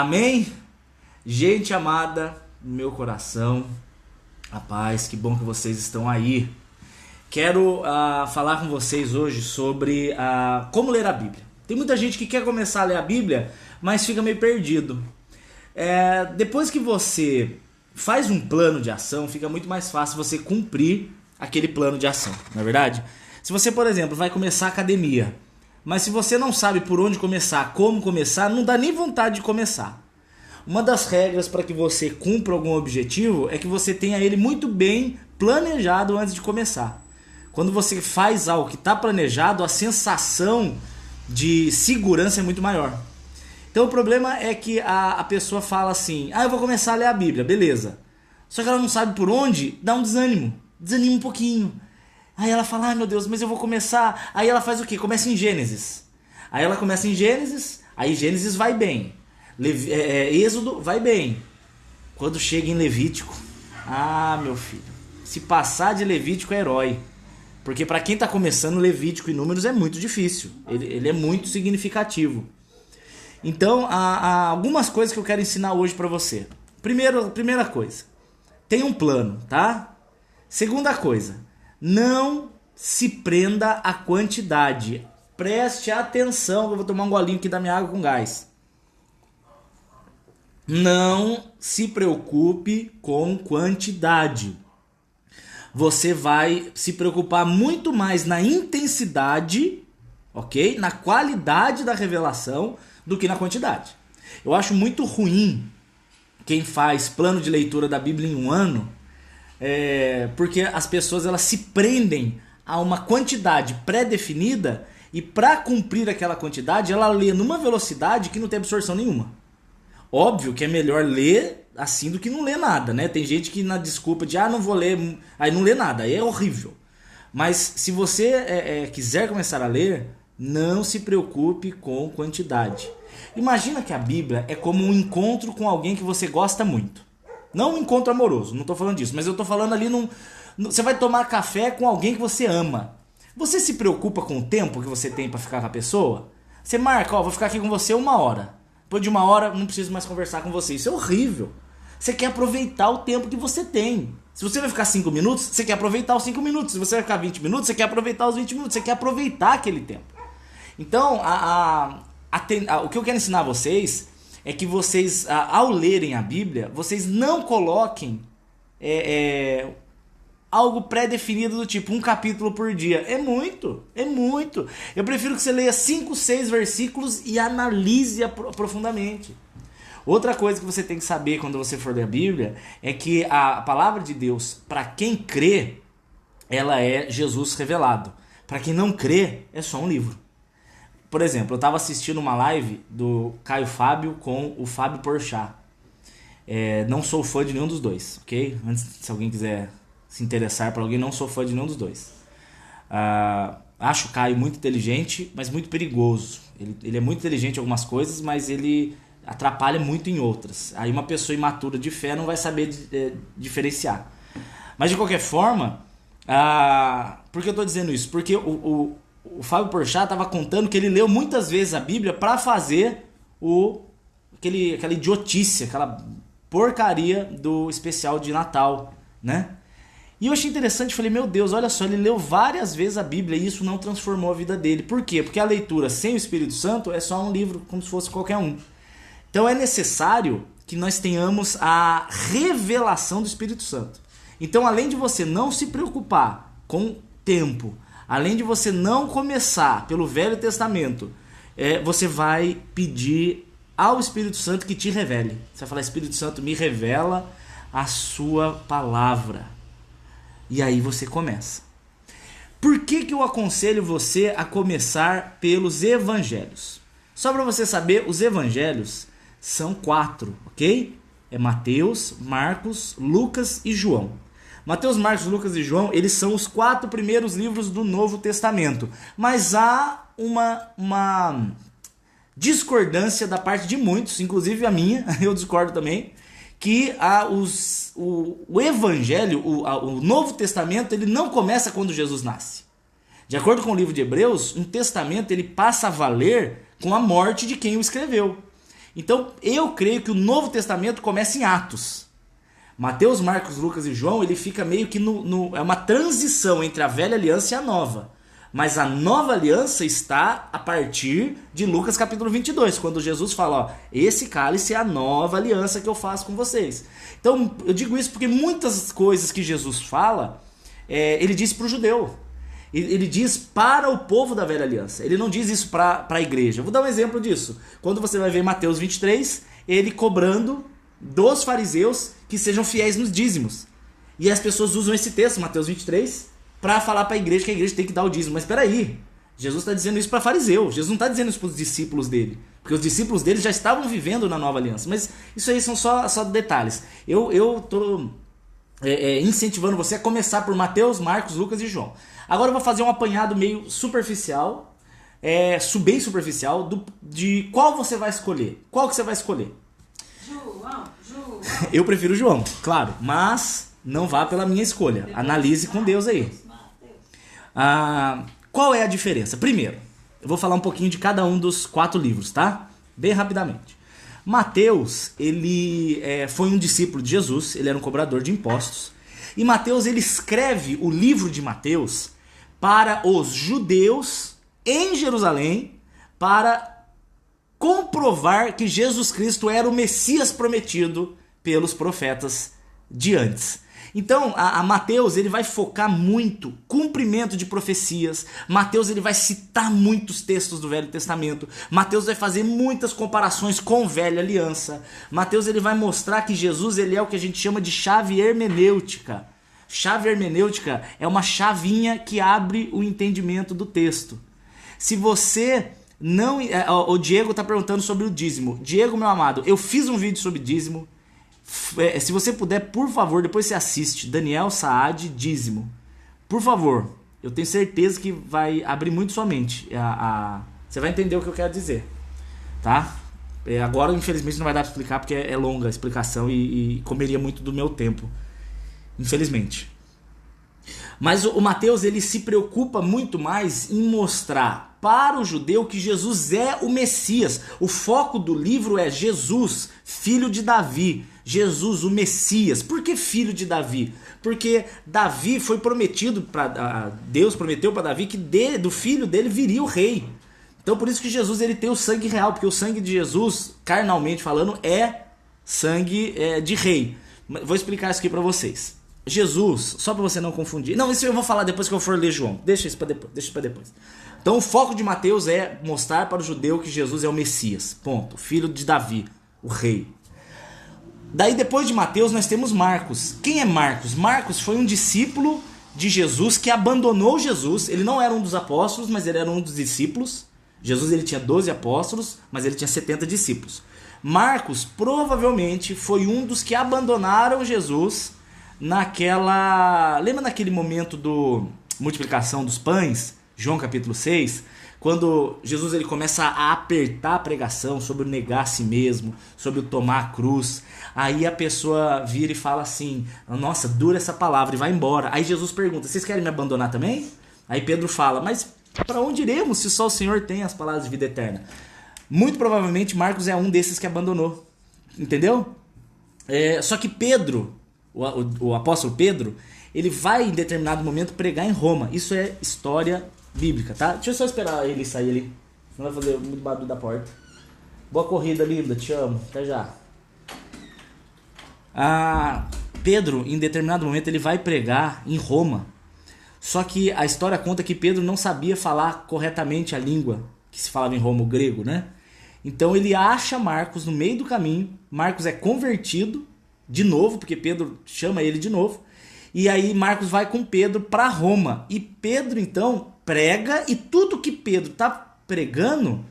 Amém? Gente amada, meu coração, a paz, que bom que vocês estão aí. Quero falar com vocês hoje sobre como ler a Bíblia. Tem muita gente que quer começar a ler a Bíblia, mas fica meio perdido. Depois que você faz um plano de ação, fica muito mais fácil você cumprir aquele plano de ação, não é verdade? Se você, por exemplo, vai começar a academia, mas se você não sabe por onde começar, como começar, não dá nem vontade de começar. Uma das regras para que você cumpra algum objetivo é que você tenha ele muito bem planejado antes de começar. Quando você faz algo que está planejado, a sensação de segurança é muito maior. Então o problema é que a pessoa fala assim, eu vou começar a ler a Bíblia, beleza. Só que ela não sabe por onde, dá um desânimo, desanima um pouquinho. Aí ela fala, meu Deus, mas eu vou começar. Aí ela faz o quê? Começa em Gênesis. Aí ela começa em Gênesis, aí Gênesis vai bem. Êxodo vai bem. Quando chega em Levítico, meu filho, se passar de Levítico é herói. Porque para quem está começando, Levítico e Números é muito difícil. Ele é muito significativo. Então, há algumas coisas que eu quero ensinar hoje para você. Primeira coisa, tenha um plano, tá? Segunda coisa, não se prenda à quantidade. Preste atenção, eu vou tomar um golinho aqui da minha água com gás. Não se preocupe com quantidade. Você vai se preocupar muito mais na intensidade, ok? Na qualidade da revelação do que na quantidade. Eu acho muito ruim quem faz plano de leitura da Bíblia em um ano, porque as pessoas elas se prendem a uma quantidade pré-definida e para cumprir aquela quantidade ela lê numa velocidade que não tem absorção nenhuma. Óbvio que é melhor ler assim do que não ler nada, né? Tem gente que na desculpa de não vou ler, aí não lê nada, aí é horrível. Mas se você quiser começar a ler, não se preocupe com quantidade. Imagina que a Bíblia é como um encontro com alguém que você gosta muito. Não um encontro amoroso, não estou falando disso, mas eu estou falando ali você vai tomar café com alguém que você ama. Você se preocupa com o tempo que você tem para ficar com a pessoa? Você marca, vou ficar aqui com você 1 hora. Depois de 1 hora, não preciso mais conversar com você. Isso é horrível. Você quer aproveitar o tempo que você tem. Se você vai ficar 5 minutos, você quer aproveitar os 5 minutos. Se você vai ficar 20 minutos, você quer aproveitar os 20 minutos. Você quer aproveitar aquele tempo. Então, o que eu quero ensinar a vocês é que vocês, ao lerem a Bíblia, vocês não coloquem algo pré-definido do tipo 1 capítulo por dia. É muito. Eu prefiro que você leia 5, 6 versículos e analise profundamente. Outra coisa que você tem que saber quando você for ler a Bíblia é que a palavra de Deus, para quem crê, ela é Jesus revelado. Para quem não crê, é só um livro. Por exemplo, eu estava assistindo uma live do Caio Fábio com o Fábio Porchat. Não sou fã de nenhum dos dois, ok? Antes, se alguém quiser se interessar por alguém, não sou fã de nenhum dos dois. Acho o Caio muito inteligente, mas muito perigoso. Ele é muito inteligente em algumas coisas, mas ele atrapalha muito em outras. Aí uma pessoa imatura de fé não vai saber diferenciar. Mas de qualquer forma, por que eu estou dizendo isso? Porque o Fábio Porchat estava contando que ele leu muitas vezes a Bíblia para fazer aquela idiotice, aquela porcaria do especial de Natal, né? E eu achei interessante, falei, meu Deus, olha só, ele leu várias vezes a Bíblia e isso não transformou a vida dele. Por quê? Porque a leitura sem o Espírito Santo é só um livro, como se fosse qualquer um. Então é necessário que nós tenhamos a revelação do Espírito Santo. Então, além de você não se preocupar com tempo, além de você não começar pelo Velho Testamento, você vai pedir ao Espírito Santo que te revele. Você vai falar, Espírito Santo, me revela a sua palavra. E aí você começa. Por que eu aconselho você a começar pelos evangelhos? Só para você saber, os evangelhos são 4, ok? É Mateus, Marcos, Lucas e João. Mateus, Marcos, Lucas e João, eles são os 4 primeiros livros do Novo Testamento. Mas há uma discordância da parte de muitos, inclusive a minha, eu discordo também, que o Evangelho, o Novo Testamento, ele não começa quando Jesus nasce. De acordo com o livro de Hebreus, um testamento ele passa a valer com a morte de quem o escreveu. Então, eu creio que o Novo Testamento começa em Atos. Mateus, Marcos, Lucas e João, ele fica meio que é uma transição entre a velha aliança e a nova. Mas a nova aliança está a partir de Lucas capítulo 22, quando Jesus fala, ó, esse cálice é a nova aliança que eu faço com vocês. Então, eu digo isso porque muitas coisas que Jesus fala, ele disse para o judeu. Ele diz para o povo da velha aliança. Ele não diz isso para a igreja. Eu vou dar um exemplo disso. Quando você vai ver Mateus 23, ele cobrando dos fariseus que sejam fiéis nos dízimos. E as pessoas usam esse texto, Mateus 23, para falar para a igreja que a igreja tem que dar o dízimo. Mas espera aí, Jesus está dizendo isso para fariseu. Jesus não está dizendo isso para os discípulos dele. Porque os discípulos dele já estavam vivendo na nova aliança. Mas isso aí são só detalhes. Eu estou incentivando você a começar por Mateus, Marcos, Lucas e João. Agora eu vou fazer um apanhado meio superficial, bem superficial, de qual você vai escolher. Qual que você vai escolher? João. Eu prefiro João, claro, mas não vá pela minha escolha. Analise com Deus aí. Qual é a diferença? Primeiro, eu vou falar um pouquinho de cada um dos 4 livros, tá? Bem rapidamente. Mateus, ele foi um discípulo de Jesus, ele era um cobrador de impostos. E Mateus, ele escreve o livro de Mateus para os judeus em Jerusalém, para comprovar que Jesus Cristo era o Messias prometido pelos profetas de antes. Então, a Mateus, ele vai focar muito cumprimento de profecias. Mateus, ele vai citar muitos textos do Velho Testamento. Mateus vai fazer muitas comparações com a Velha Aliança. Mateus, ele vai mostrar que Jesus, ele é o que a gente chama de chave hermenêutica. Chave hermenêutica é uma chavinha que abre o entendimento do texto. Se você não... O Diego está perguntando sobre o dízimo. Diego, meu amado, eu fiz um vídeo sobre dízimo. Se você puder, por favor, depois você assiste. Daniel Saad, dízimo. Por favor, eu tenho certeza que vai abrir muito sua mente. Você vai entender o que eu quero dizer. Tá? Agora, infelizmente, não vai dar para explicar porque é longa a explicação e comeria muito do meu tempo. Infelizmente. Mas o Mateus, ele se preocupa muito mais em mostrar para o judeu que Jesus é o Messias. O foco do livro é Jesus, filho de Davi. Jesus, o Messias. Por que filho de Davi? Porque Davi foi prometido, Deus prometeu para Davi que do filho dele viria o rei. Então por isso que Jesus, ele tem o sangue real, porque o sangue de Jesus, carnalmente falando, é sangue de rei. Vou explicar isso aqui para vocês. Jesus, só para você não confundir. Não, isso eu vou falar depois que eu for ler João. Deixa isso para depois. Então o foco de Mateus é mostrar para o judeu que Jesus é o Messias. Ponto. Filho de Davi, o rei. Daí depois de Mateus nós temos Marcos. Quem é Marcos? Marcos foi um discípulo de Jesus que abandonou Jesus. Ele não era um dos apóstolos, mas ele era um dos discípulos. Jesus, ele tinha 12 apóstolos, mas ele tinha 70 discípulos. Marcos provavelmente foi um dos que abandonaram Jesus lembra naquele momento do multiplicação dos pães, João capítulo 6, quando Jesus, ele começa a apertar a pregação sobre o negar a si mesmo, sobre o tomar a cruz. Aí a pessoa vira e fala assim, nossa, dura essa palavra, e vai embora. Aí Jesus pergunta, vocês querem me abandonar também? Aí Pedro fala, mas para onde iremos se só o Senhor tem as palavras de vida eterna? Muito provavelmente Marcos é um desses que abandonou, entendeu? Só que Pedro, o apóstolo Pedro, ele vai em determinado momento pregar em Roma. Isso é história bíblica, tá? Deixa eu só esperar ele sair ali, senão vai fazer muito barulho da porta. Boa corrida, linda, te amo, até já. Pedro, em determinado momento, ele vai pregar em Roma. Só que a história conta que Pedro não sabia falar corretamente a língua que se falava em Roma, o grego, né? Então ele acha Marcos no meio do caminho. Marcos é convertido de novo, porque Pedro chama ele de novo. E aí Marcos vai com Pedro para Roma. E Pedro então prega, e tudo que Pedro está pregando,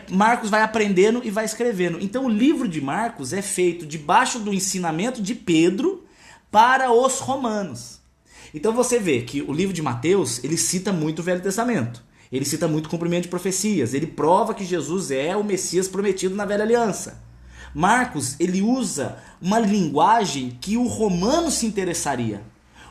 Marcos vai aprendendo e vai escrevendo. Então o livro de Marcos é feito debaixo do ensinamento de Pedro para os romanos. Então você vê que o livro de Mateus, ele cita muito o Velho Testamento. Ele cita muito o cumprimento de profecias. Ele prova que Jesus é o Messias prometido na Velha Aliança. Marcos, ele usa uma linguagem que o romano se interessaria.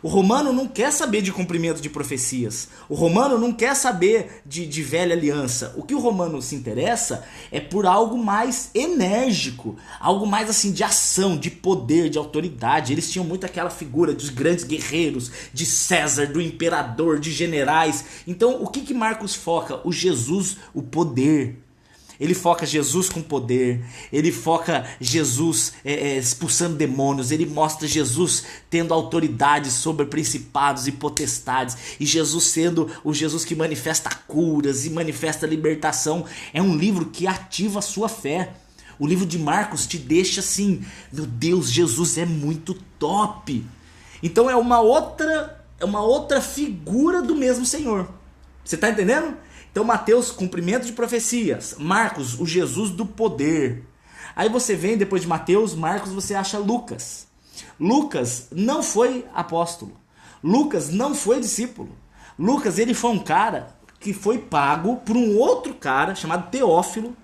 O romano não quer saber de cumprimento de profecias. O romano não quer saber de velha aliança. O que o romano se interessa é por algo mais enérgico, algo mais assim de ação, de poder, de autoridade. Eles tinham muito aquela figura dos grandes guerreiros, de César, do imperador, de generais. Então o que Marcos foca? O Jesus, o poder. Ele foca Jesus com poder, ele foca Jesus expulsando demônios, ele mostra Jesus tendo autoridade sobre principados e potestades, e Jesus sendo o Jesus que manifesta curas e manifesta libertação. É um livro que ativa a sua fé. O livro de Marcos te deixa assim, meu Deus, Jesus é muito top. Então é uma outra figura do mesmo Senhor. Você está entendendo? Então Mateus, cumprimento de profecias. Marcos, o Jesus do poder. Aí você vem depois de Mateus, Marcos, você acha Lucas. Lucas não foi apóstolo. Lucas não foi discípulo. Lucas, ele foi um cara que foi pago por um outro cara chamado Teófilo,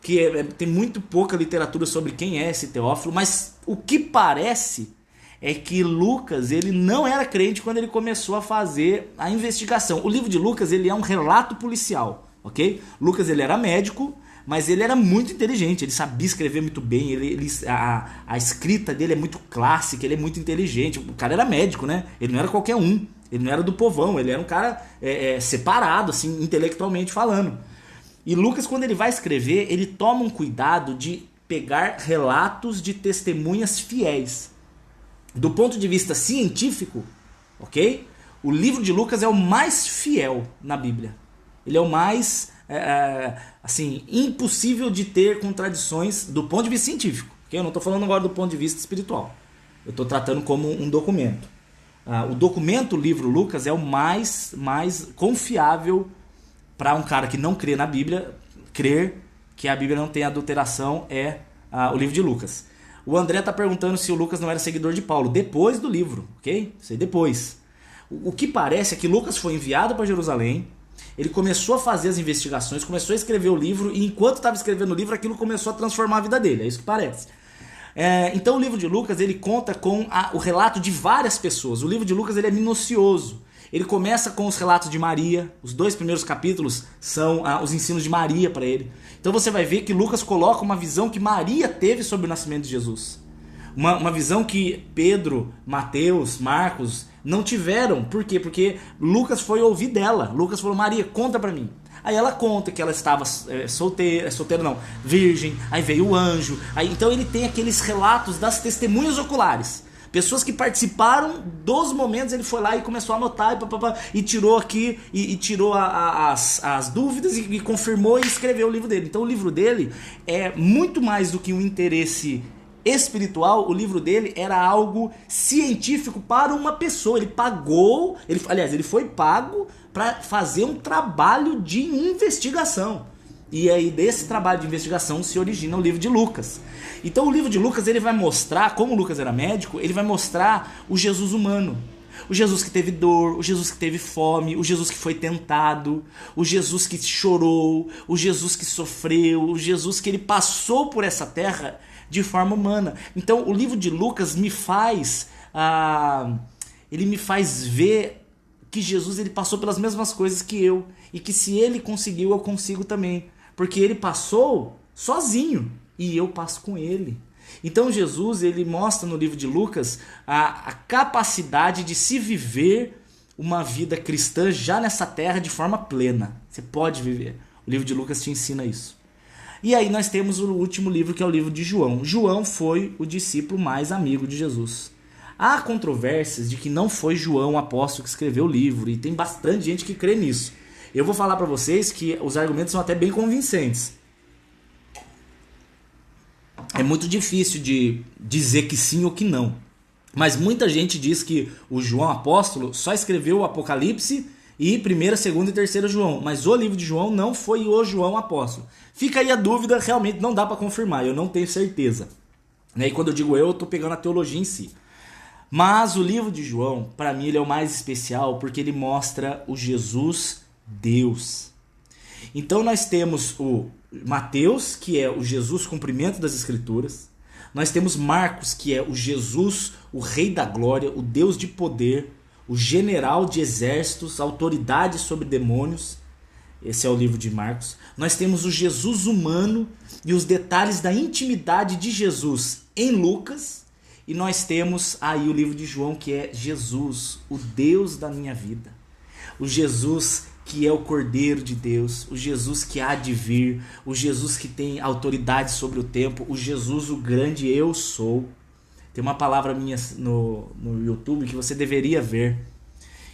que tem muito pouca literatura sobre quem é esse Teófilo, mas o que parece é que Lucas, ele não era crente quando ele começou a fazer a investigação. O livro de Lucas, ele é um relato policial, ok? Lucas, ele era médico, mas ele era muito inteligente, ele sabia escrever muito bem, a escrita dele é muito clássica, ele é muito inteligente. O cara era médico, né? Ele não era qualquer um, ele não era do povão, ele era um cara separado, assim, intelectualmente falando. E Lucas, quando ele vai escrever, ele toma um cuidado de pegar relatos de testemunhas fiéis. Do ponto de vista científico, ok? O livro de Lucas é o mais fiel na Bíblia. Ele é o mais, assim, impossível de ter contradições do ponto de vista científico. Okay? Eu não estou falando agora do ponto de vista espiritual. Eu estou tratando como um documento. O documento, o livro Lucas, é o mais confiável para um cara que não crê na Bíblia, crer que a Bíblia não tem adulteração, o livro de Lucas. O André está perguntando se o Lucas não era seguidor de Paulo. Depois do livro, ok? Isso aí depois. O que parece é que Lucas foi enviado para Jerusalém, ele começou a fazer as investigações, começou a escrever o livro, e enquanto estava escrevendo o livro, aquilo começou a transformar a vida dele. É isso que parece. Então o livro de Lucas, ele conta com o relato de várias pessoas. O livro de Lucas, ele é minucioso. Ele começa com os relatos de Maria. Os 2 primeiros capítulos são os ensinos de Maria para ele. Então você vai ver que Lucas coloca uma visão que Maria teve sobre o nascimento de Jesus. Uma visão que Pedro, Mateus, Marcos não tiveram. Por quê? Porque Lucas foi ouvir dela. Lucas falou: Maria, conta para mim. Aí ela conta que ela estava solteira não, virgem. Aí veio o anjo. Então ele tem aqueles relatos das testemunhas oculares. Pessoas que participaram dos momentos, ele foi lá e começou a anotar e tirou aqui, e tirou as dúvidas e confirmou e escreveu o livro dele. Então o livro dele é muito mais do que um interesse espiritual. O livro dele era algo científico para uma pessoa. Ele pagou, ele foi pago para fazer um trabalho de investigação. E aí desse trabalho de investigação se origina o livro de Lucas. Então o livro de Lucas, ele vai mostrar, como Lucas era médico, ele vai mostrar o Jesus humano. O Jesus que teve dor, o Jesus que teve fome, o Jesus que foi tentado, o Jesus que chorou, o Jesus que sofreu, o Jesus que ele passou por essa terra de forma humana. Então o livro de Lucas me faz ver que Jesus, ele passou pelas mesmas coisas que eu, e que se ele conseguiu, eu consigo também, porque ele passou sozinho e eu passo com ele. Então Jesus, ele mostra no livro de Lucas a capacidade de se viver uma vida cristã já nessa terra de forma plena. Você pode viver. O livro de Lucas te ensina isso. E aí nós temos o último livro, que é o livro de João. João foi o discípulo mais amigo de Jesus. Há controvérsias de que não foi João o apóstolo que escreveu o livro, e tem bastante gente que crê nisso. Eu vou falar para vocês que os argumentos são até bem convincentes. É muito difícil de dizer que sim ou que não. Mas muita gente diz que o João apóstolo só escreveu o Apocalipse e 1ª, 2ª e 3ª João. Mas o livro de João não foi o João apóstolo. Fica aí a dúvida, realmente não dá para confirmar, eu não tenho certeza. E quando eu digo eu tô pegando a teologia em si. Mas o livro de João, para mim, ele é o mais especial porque ele mostra o Jesus Deus. Então nós temos o Mateus, que é o Jesus cumprimento das Escrituras. Nós temos Marcos, que é o Jesus, o Rei da Glória, o Deus de poder, o general de exércitos, autoridade sobre demônios. Esse é o livro de Marcos. Nós temos o Jesus humano e os detalhes da intimidade de Jesus em Lucas. E nós temos aí o livro de João, que é Jesus, o Deus da minha vida. O Jesus que é o Cordeiro de Deus, o Jesus que há de vir, o Jesus que tem autoridade sobre o tempo, o Jesus, o grande eu sou. Tem uma palavra minha no YouTube que você deveria ver,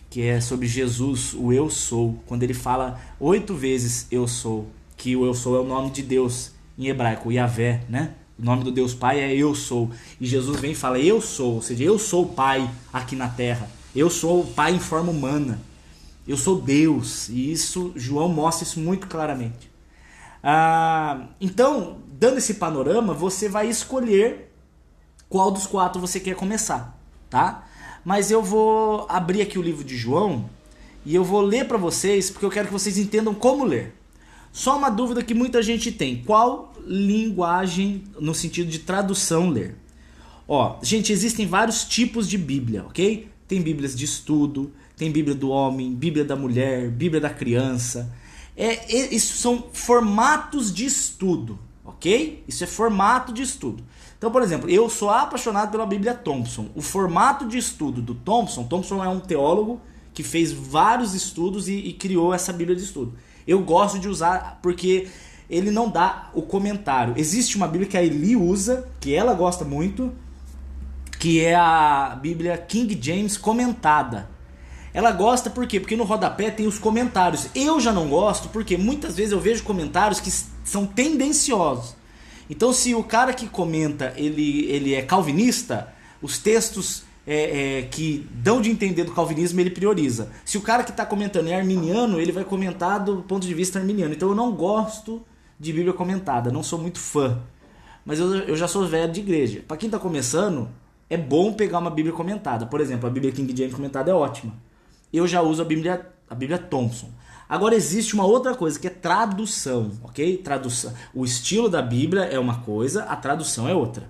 que é sobre Jesus, o eu sou, quando ele fala 8 vezes eu sou, que o eu sou é o nome de Deus em hebraico, Yahvé, né? O nome do Deus Pai é eu sou, e Jesus vem e fala eu sou, ou seja, eu sou o Pai aqui na terra, eu sou o Pai em forma humana, eu sou Deus, e isso, João mostra isso muito claramente. Então, dando esse panorama, você vai escolher qual dos 4 você quer começar, tá? Mas eu vou abrir aqui o livro de João e eu vou ler para vocês, porque eu quero que vocês entendam como ler. Só uma dúvida que muita gente tem: qual linguagem, no sentido de tradução, ler? Ó, gente, existem vários tipos de Bíblia, ok? Tem Bíblias de estudo, tem Bíblia do homem, Bíblia da mulher, Bíblia da criança. Isso são formatos de estudo, ok? Isso é formato de estudo. Então, por exemplo, eu sou apaixonado pela Bíblia Thompson. O formato de estudo do Thompson é um teólogo que fez vários estudos e criou essa Bíblia de estudo. Eu gosto de usar porque ele não dá o comentário. Existe uma Bíblia que a Eli usa, que ela gosta muito, que é a Bíblia King James comentada. Ela gosta por quê? Porque no rodapé tem os comentários. Eu já não gosto porque muitas vezes eu vejo comentários que são tendenciosos. Então, se o cara que comenta ele é calvinista, os textos que dão de entender do calvinismo ele prioriza. Se o cara que está comentando é arminiano, ele vai comentar do ponto de vista arminiano. Então eu não gosto de Bíblia comentada, não sou muito fã. Mas eu já sou velho de igreja. Para quem está começando, é bom pegar uma Bíblia comentada. Por exemplo, a Bíblia King James comentada é ótima. Eu já uso a Bíblia Thompson. Agora existe uma outra coisa que é tradução, ok? Tradução. O estilo da Bíblia é uma coisa, a tradução é outra.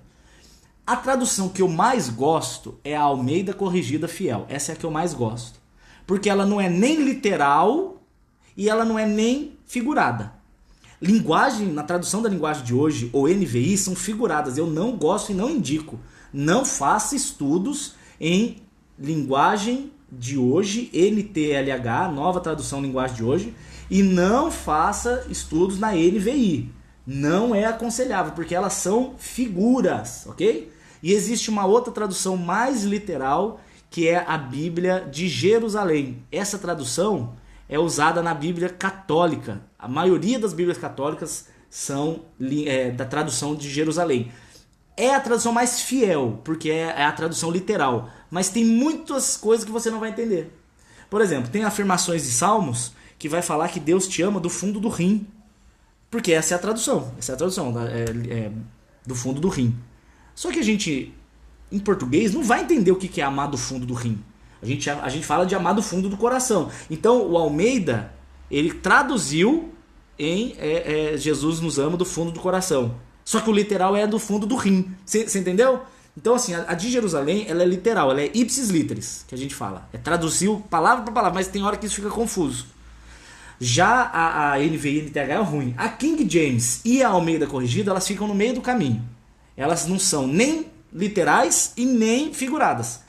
A tradução que eu mais gosto é a Almeida Corrigida Fiel. Essa é a que eu mais gosto. Porque ela não é nem literal e ela não é nem figurada. Na tradução da linguagem de hoje, ou NVI, são figuradas. Eu não gosto e não indico. Não faça estudos em linguagem de hoje, NTLH, nova tradução linguagem de hoje, e não faça estudos na NVI. Não é aconselhável, porque elas são figuras, ok? E existe uma outra tradução mais literal, que é a Bíblia de Jerusalém. Essa tradução é usada na Bíblia católica. A maioria das Bíblias católicas são da tradução de Jerusalém. É a tradução mais fiel, porque é a tradução literal. Mas tem muitas coisas que você não vai entender. Por exemplo, tem afirmações de Salmos que vai falar que Deus te ama do fundo do rim. Porque essa é a tradução. Essa é a tradução do fundo do rim. Só que a gente, em português, não vai entender o que é amar do fundo do rim. A gente fala de amar do fundo do coração. Então o Almeida, ele traduziu em Jesus nos ama do fundo do coração. Só que o literal é do fundo do rim. Você entendeu? Então, assim, a de Jerusalém, ela é literal, ela é ipsis literis, que a gente fala. É traduzir palavra por palavra, mas tem hora que isso fica confuso. Já a NVI e NTH é ruim. A King James e a Almeida Corrigida, elas ficam no meio do caminho. Elas não são nem literais e nem figuradas.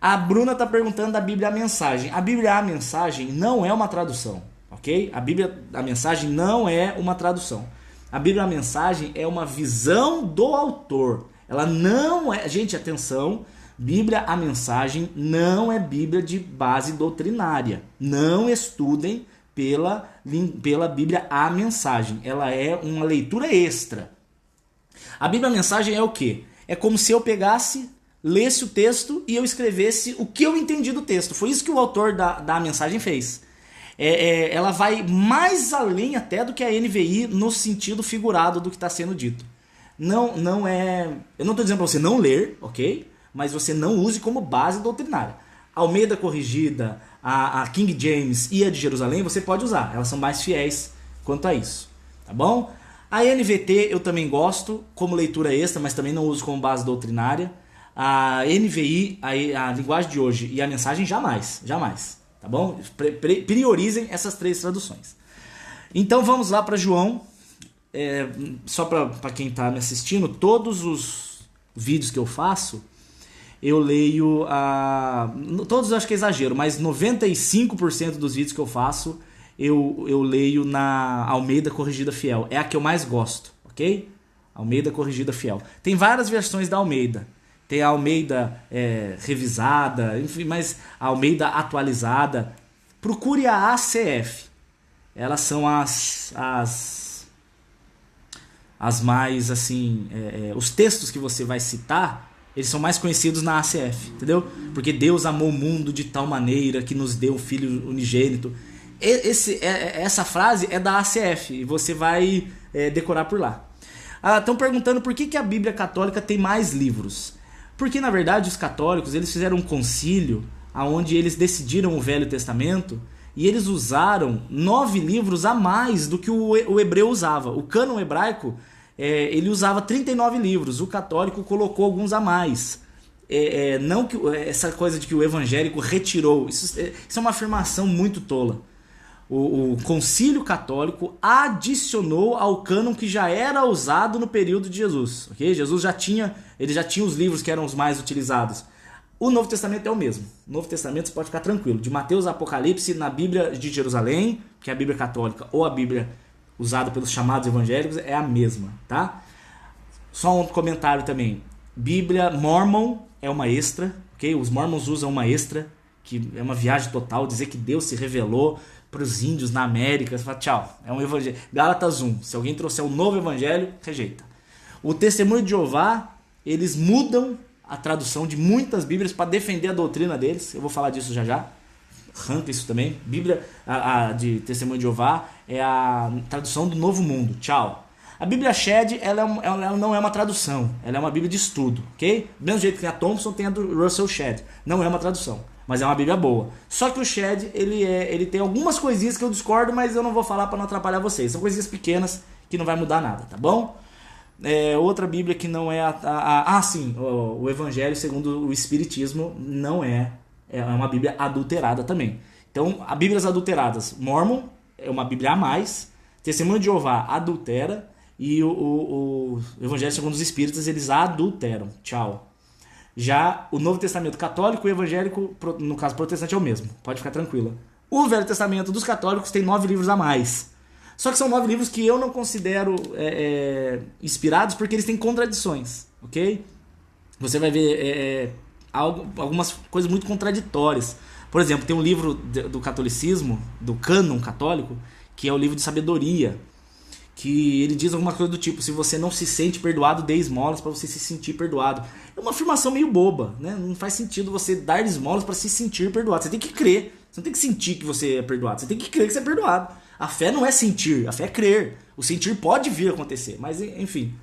A Bruna está perguntando da Bíblia A Mensagem. A Bíblia A Mensagem não é uma tradução, ok? A Bíblia A Mensagem não é uma tradução. A Bíblia A Mensagem é uma visão do autor. Ela não é... Gente, atenção. Bíblia A Mensagem não é Bíblia de base doutrinária. Não estudem pela Bíblia A Mensagem. Ela é uma leitura extra. A Bíblia A Mensagem é o quê? É como se eu pegasse, lesse o texto e eu escrevesse o que eu entendi do texto. Foi isso que o autor da Mensagem fez. Ela vai mais além até do que a NVI no sentido figurado do que está sendo dito. Não é... Eu não estou dizendo para você não ler, ok? Mas você não use como base doutrinária. A Almeida Corrigida, a King James e a de Jerusalém você pode usar. Elas são mais fiéis quanto a isso. Tá bom? A NVT eu também gosto, como leitura extra, mas também não uso como base doutrinária. A NVI, a linguagem de hoje e a mensagem, jamais, tá bom? Priorizem essas 3 traduções. Então vamos lá para João. Só para quem está me assistindo, todos os vídeos que eu faço, eu leio todos eu acho que é exagero, mas 95% dos vídeos que eu faço eu leio na Almeida Corrigida Fiel. É a que eu mais gosto, ok? Almeida Corrigida Fiel. Tem várias versões da Almeida. Tem a Almeida revisada, enfim, mas a Almeida atualizada. Procure a ACF. Elas são as mais, assim, os textos que você vai citar, eles são mais conhecidos na ACF, entendeu? Porque Deus amou o mundo de tal maneira que nos deu um Filho unigênito. Essa frase é da ACF e você vai decorar por lá. Estão perguntando por que a Bíblia Católica tem mais livros. Porque, na verdade, os católicos eles fizeram um concílio onde eles decidiram o Velho Testamento e eles usaram 9 livros a mais do que o hebreu usava. O cânon hebraico ele usava 39 livros, o católico colocou alguns a mais. Não que essa coisa de que o evangélico retirou, isso é uma afirmação muito tola. O concílio católico adicionou ao cânon que já era usado no período de Jesus. Okay? Jesus já tinha os livros que eram os mais utilizados. O Novo Testamento é o mesmo. O Novo Testamento você pode ficar tranquilo. De Mateus a Apocalipse, na Bíblia de Jerusalém, que é a Bíblia católica, ou a Bíblia usada pelos chamados evangélicos, é a mesma. Tá? Só um comentário também. Bíblia Mormon é uma extra. Okay? Os Mormons usam uma extra, que é uma viagem total, dizer que Deus se revelou para os índios na América. Você fala, tchau, é um evangelho. Gálatas 1, se alguém trouxer um novo evangelho, rejeita. O Testemunho de Jeová, eles mudam a tradução de muitas bíblias para defender a doutrina deles. Eu vou falar disso já. Arranca isso também. Bíblia de Testemunho de Jeová é a tradução do Novo Mundo. Tchau. A Bíblia Shed, ela não é uma tradução, ela é uma Bíblia de estudo, ok? Do mesmo jeito que tem a Thompson, tem a do Russell Shedd. Não é uma tradução, mas é uma Bíblia boa. Só que o Shedd, ele tem algumas coisinhas que eu discordo, mas eu não vou falar para não atrapalhar vocês. São coisinhas pequenas que não vai mudar nada, tá bom? Outra Bíblia que não é sim, o Evangelho segundo o Espiritismo não é uma Bíblia adulterada também. Então, as Bíblias adulteradas, Mormon é uma Bíblia a mais, Testemunho de Jeová adultera, e o Evangelho segundo os Espíritas, eles adulteram. Tchau. Já o Novo Testamento católico e evangélico, no caso protestante, é o mesmo. Pode ficar tranquila. O Velho Testamento dos católicos tem 9 livros a mais. Só que são 9 livros que eu não considero inspirados, porque eles têm contradições. Ok? Você vai ver algumas coisas muito contraditórias. Por exemplo, tem um livro do catolicismo, do cânon católico, que é o livro de sabedoria, que ele diz alguma coisa do tipo: se você não se sente perdoado, dê esmolas para você se sentir perdoado. É uma afirmação meio boba, né? Não faz sentido você dar esmolas para se sentir perdoado. Você tem que crer, você não tem que sentir que você é perdoado, você tem que crer que você é perdoado. A fé não é sentir, a fé é crer. O sentir pode vir a acontecer, mas enfim.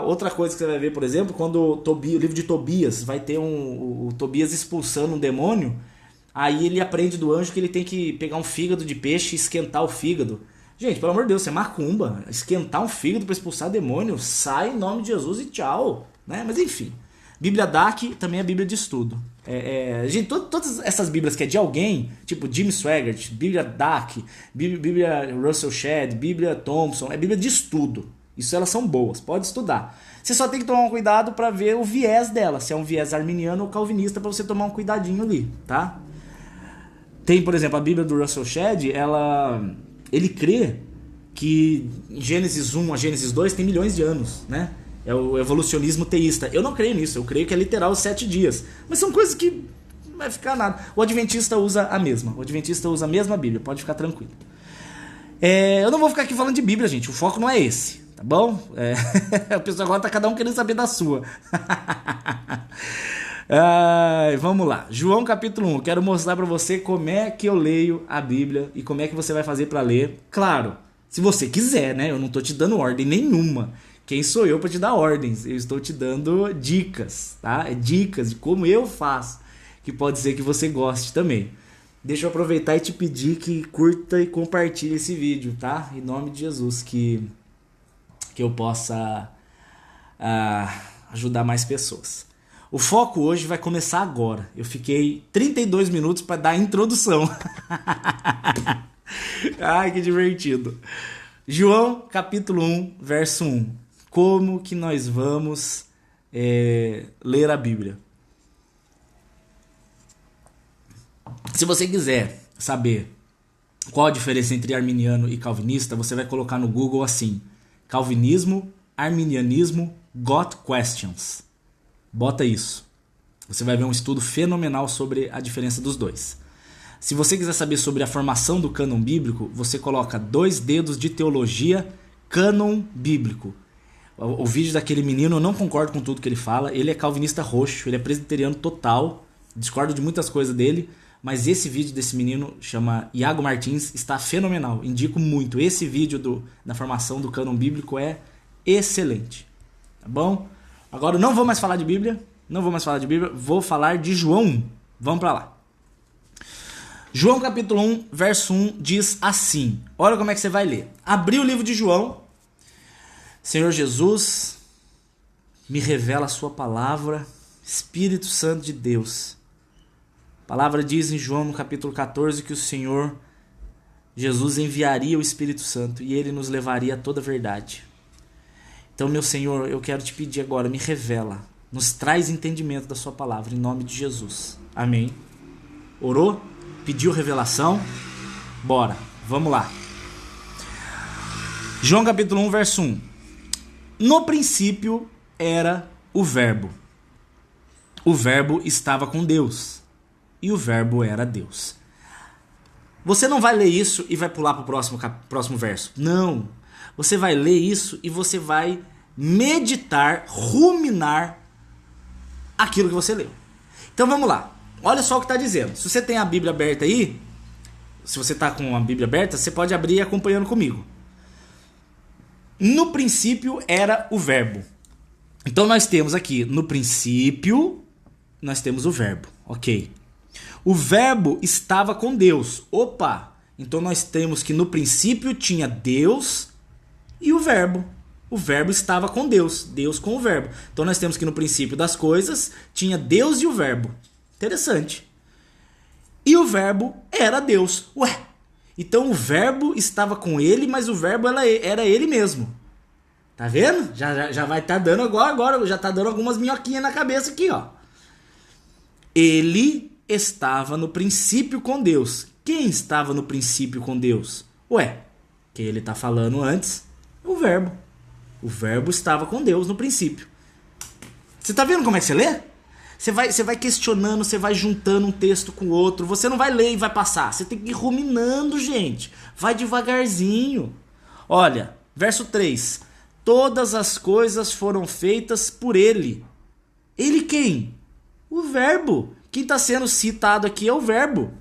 Outra coisa que você vai ver, por exemplo, quando o livro de Tobias vai ter o Tobias expulsando um demônio, aí ele aprende do anjo que ele tem que pegar um fígado de peixe e esquentar o fígado. Gente, pelo amor de Deus, isso é macumba. Esquentar um fígado para expulsar demônio, sai em nome de Jesus e tchau. Né? Mas enfim, Bíblia DAC também é Bíblia de estudo. Gente, todas essas Bíblias que é de alguém, tipo Jim Swaggart, Bíblia DAC, Bíblia Russell Shedd, Bíblia Thompson, é Bíblia de estudo. Isso elas são boas, pode estudar. Você só tem que tomar um cuidado para ver o viés dela, se é um viés arminiano ou calvinista, para você tomar um cuidadinho ali, tá? Tem, por exemplo, a Bíblia do Russell Shedd, ele crê que Gênesis 1 a Gênesis 2 tem milhões de anos, né? É o evolucionismo teísta. Eu não creio nisso, eu creio que é literal os 7 dias. Mas são coisas que não vai ficar nada. O Adventista usa a mesma. O Adventista usa a mesma Bíblia, pode ficar tranquilo. Eu não vou ficar aqui falando de Bíblia, gente. O foco não é esse, tá bom? O pessoal agora tá cada um querendo saber da sua. Vamos lá. João capítulo 1. Quero mostrar pra você como é que eu leio a Bíblia e como é que você vai fazer pra ler. Claro, se você quiser, né? Eu não tô te dando ordem nenhuma. Quem sou eu para te dar ordens? Eu estou te dando dicas, tá? Dicas de como eu faço, que pode ser que você goste também. Deixa eu aproveitar e te pedir que curta e compartilhe esse vídeo, tá? Em nome de Jesus, que que eu possa ajudar mais pessoas. O foco hoje vai começar agora. Eu fiquei 32 minutos para dar a introdução. Ai, que divertido. João, capítulo 1, verso 1. Como que nós vamos ler a Bíblia? Se você quiser saber qual a diferença entre arminiano e calvinista, você vai colocar no Google assim: calvinismo, arminianismo, got questions. Bota isso. Você vai ver um estudo fenomenal sobre a diferença dos dois. Se você quiser saber sobre a formação do cânon bíblico, você coloca 2 dedos de teologia, cânon bíblico. O vídeo daquele menino, eu não concordo com tudo que ele fala. Ele é calvinista roxo, ele é presbiteriano total. Discordo de muitas coisas dele. Mas esse vídeo desse menino, chama Iago Martins, está fenomenal. Indico muito. Esse vídeo da formação do cânon bíblico é excelente. Tá bom? Agora eu não vou mais falar de Bíblia. Vou falar de João 1. Vamos para lá. João capítulo 1, verso 1 diz assim. Olha como é que você vai ler. Abri o livro de João. Senhor Jesus, me revela a sua palavra. Espírito Santo de Deus. A palavra diz em João no capítulo 14 que o Senhor Jesus enviaria o Espírito Santo e ele nos levaria a toda a verdade. Então, meu Senhor, eu quero te pedir agora, me revela, nos traz entendimento da sua palavra, em nome de Jesus. Amém. Orou? Pediu revelação? Bora, vamos lá. João capítulo 1, verso 1. No princípio era o Verbo. O Verbo estava com Deus. E o Verbo era Deus. Você não vai ler isso e vai pular para o próximo verso. Não. Você vai ler isso e você vai meditar, ruminar aquilo que você leu. Então vamos lá. Olha só o que está dizendo. Se você tem a Bíblia aberta aí, se você está com a Bíblia aberta, você pode abrir acompanhando comigo. No princípio era o Verbo. Então nós temos aqui, no princípio, nós temos o Verbo. Ok. O Verbo estava com Deus. Opa! Então nós temos que no princípio tinha Deus e o Verbo. O Verbo estava com Deus. Deus com o Verbo. Então nós temos que no princípio das coisas tinha Deus e o Verbo. Interessante. E o Verbo era Deus. Ué! Então o Verbo estava com ele, mas o Verbo era ele mesmo. Tá vendo? Já vai estar dando agora. Já está dando algumas minhoquinhas na cabeça aqui, ó. Ele estava no princípio com Deus. Quem estava no princípio com Deus? Ué, quem ele está falando antes? O Verbo. O Verbo estava com Deus no princípio. Você está vendo como é que você lê? Você vai questionando, você vai juntando um texto com o outro. Você não vai ler e vai passar. Você tem que ir ruminando, gente. Vai devagarzinho. Olha, verso 3. Todas as coisas foram feitas por ele. Ele quem? O Verbo. Quem está sendo citado aqui é o Verbo.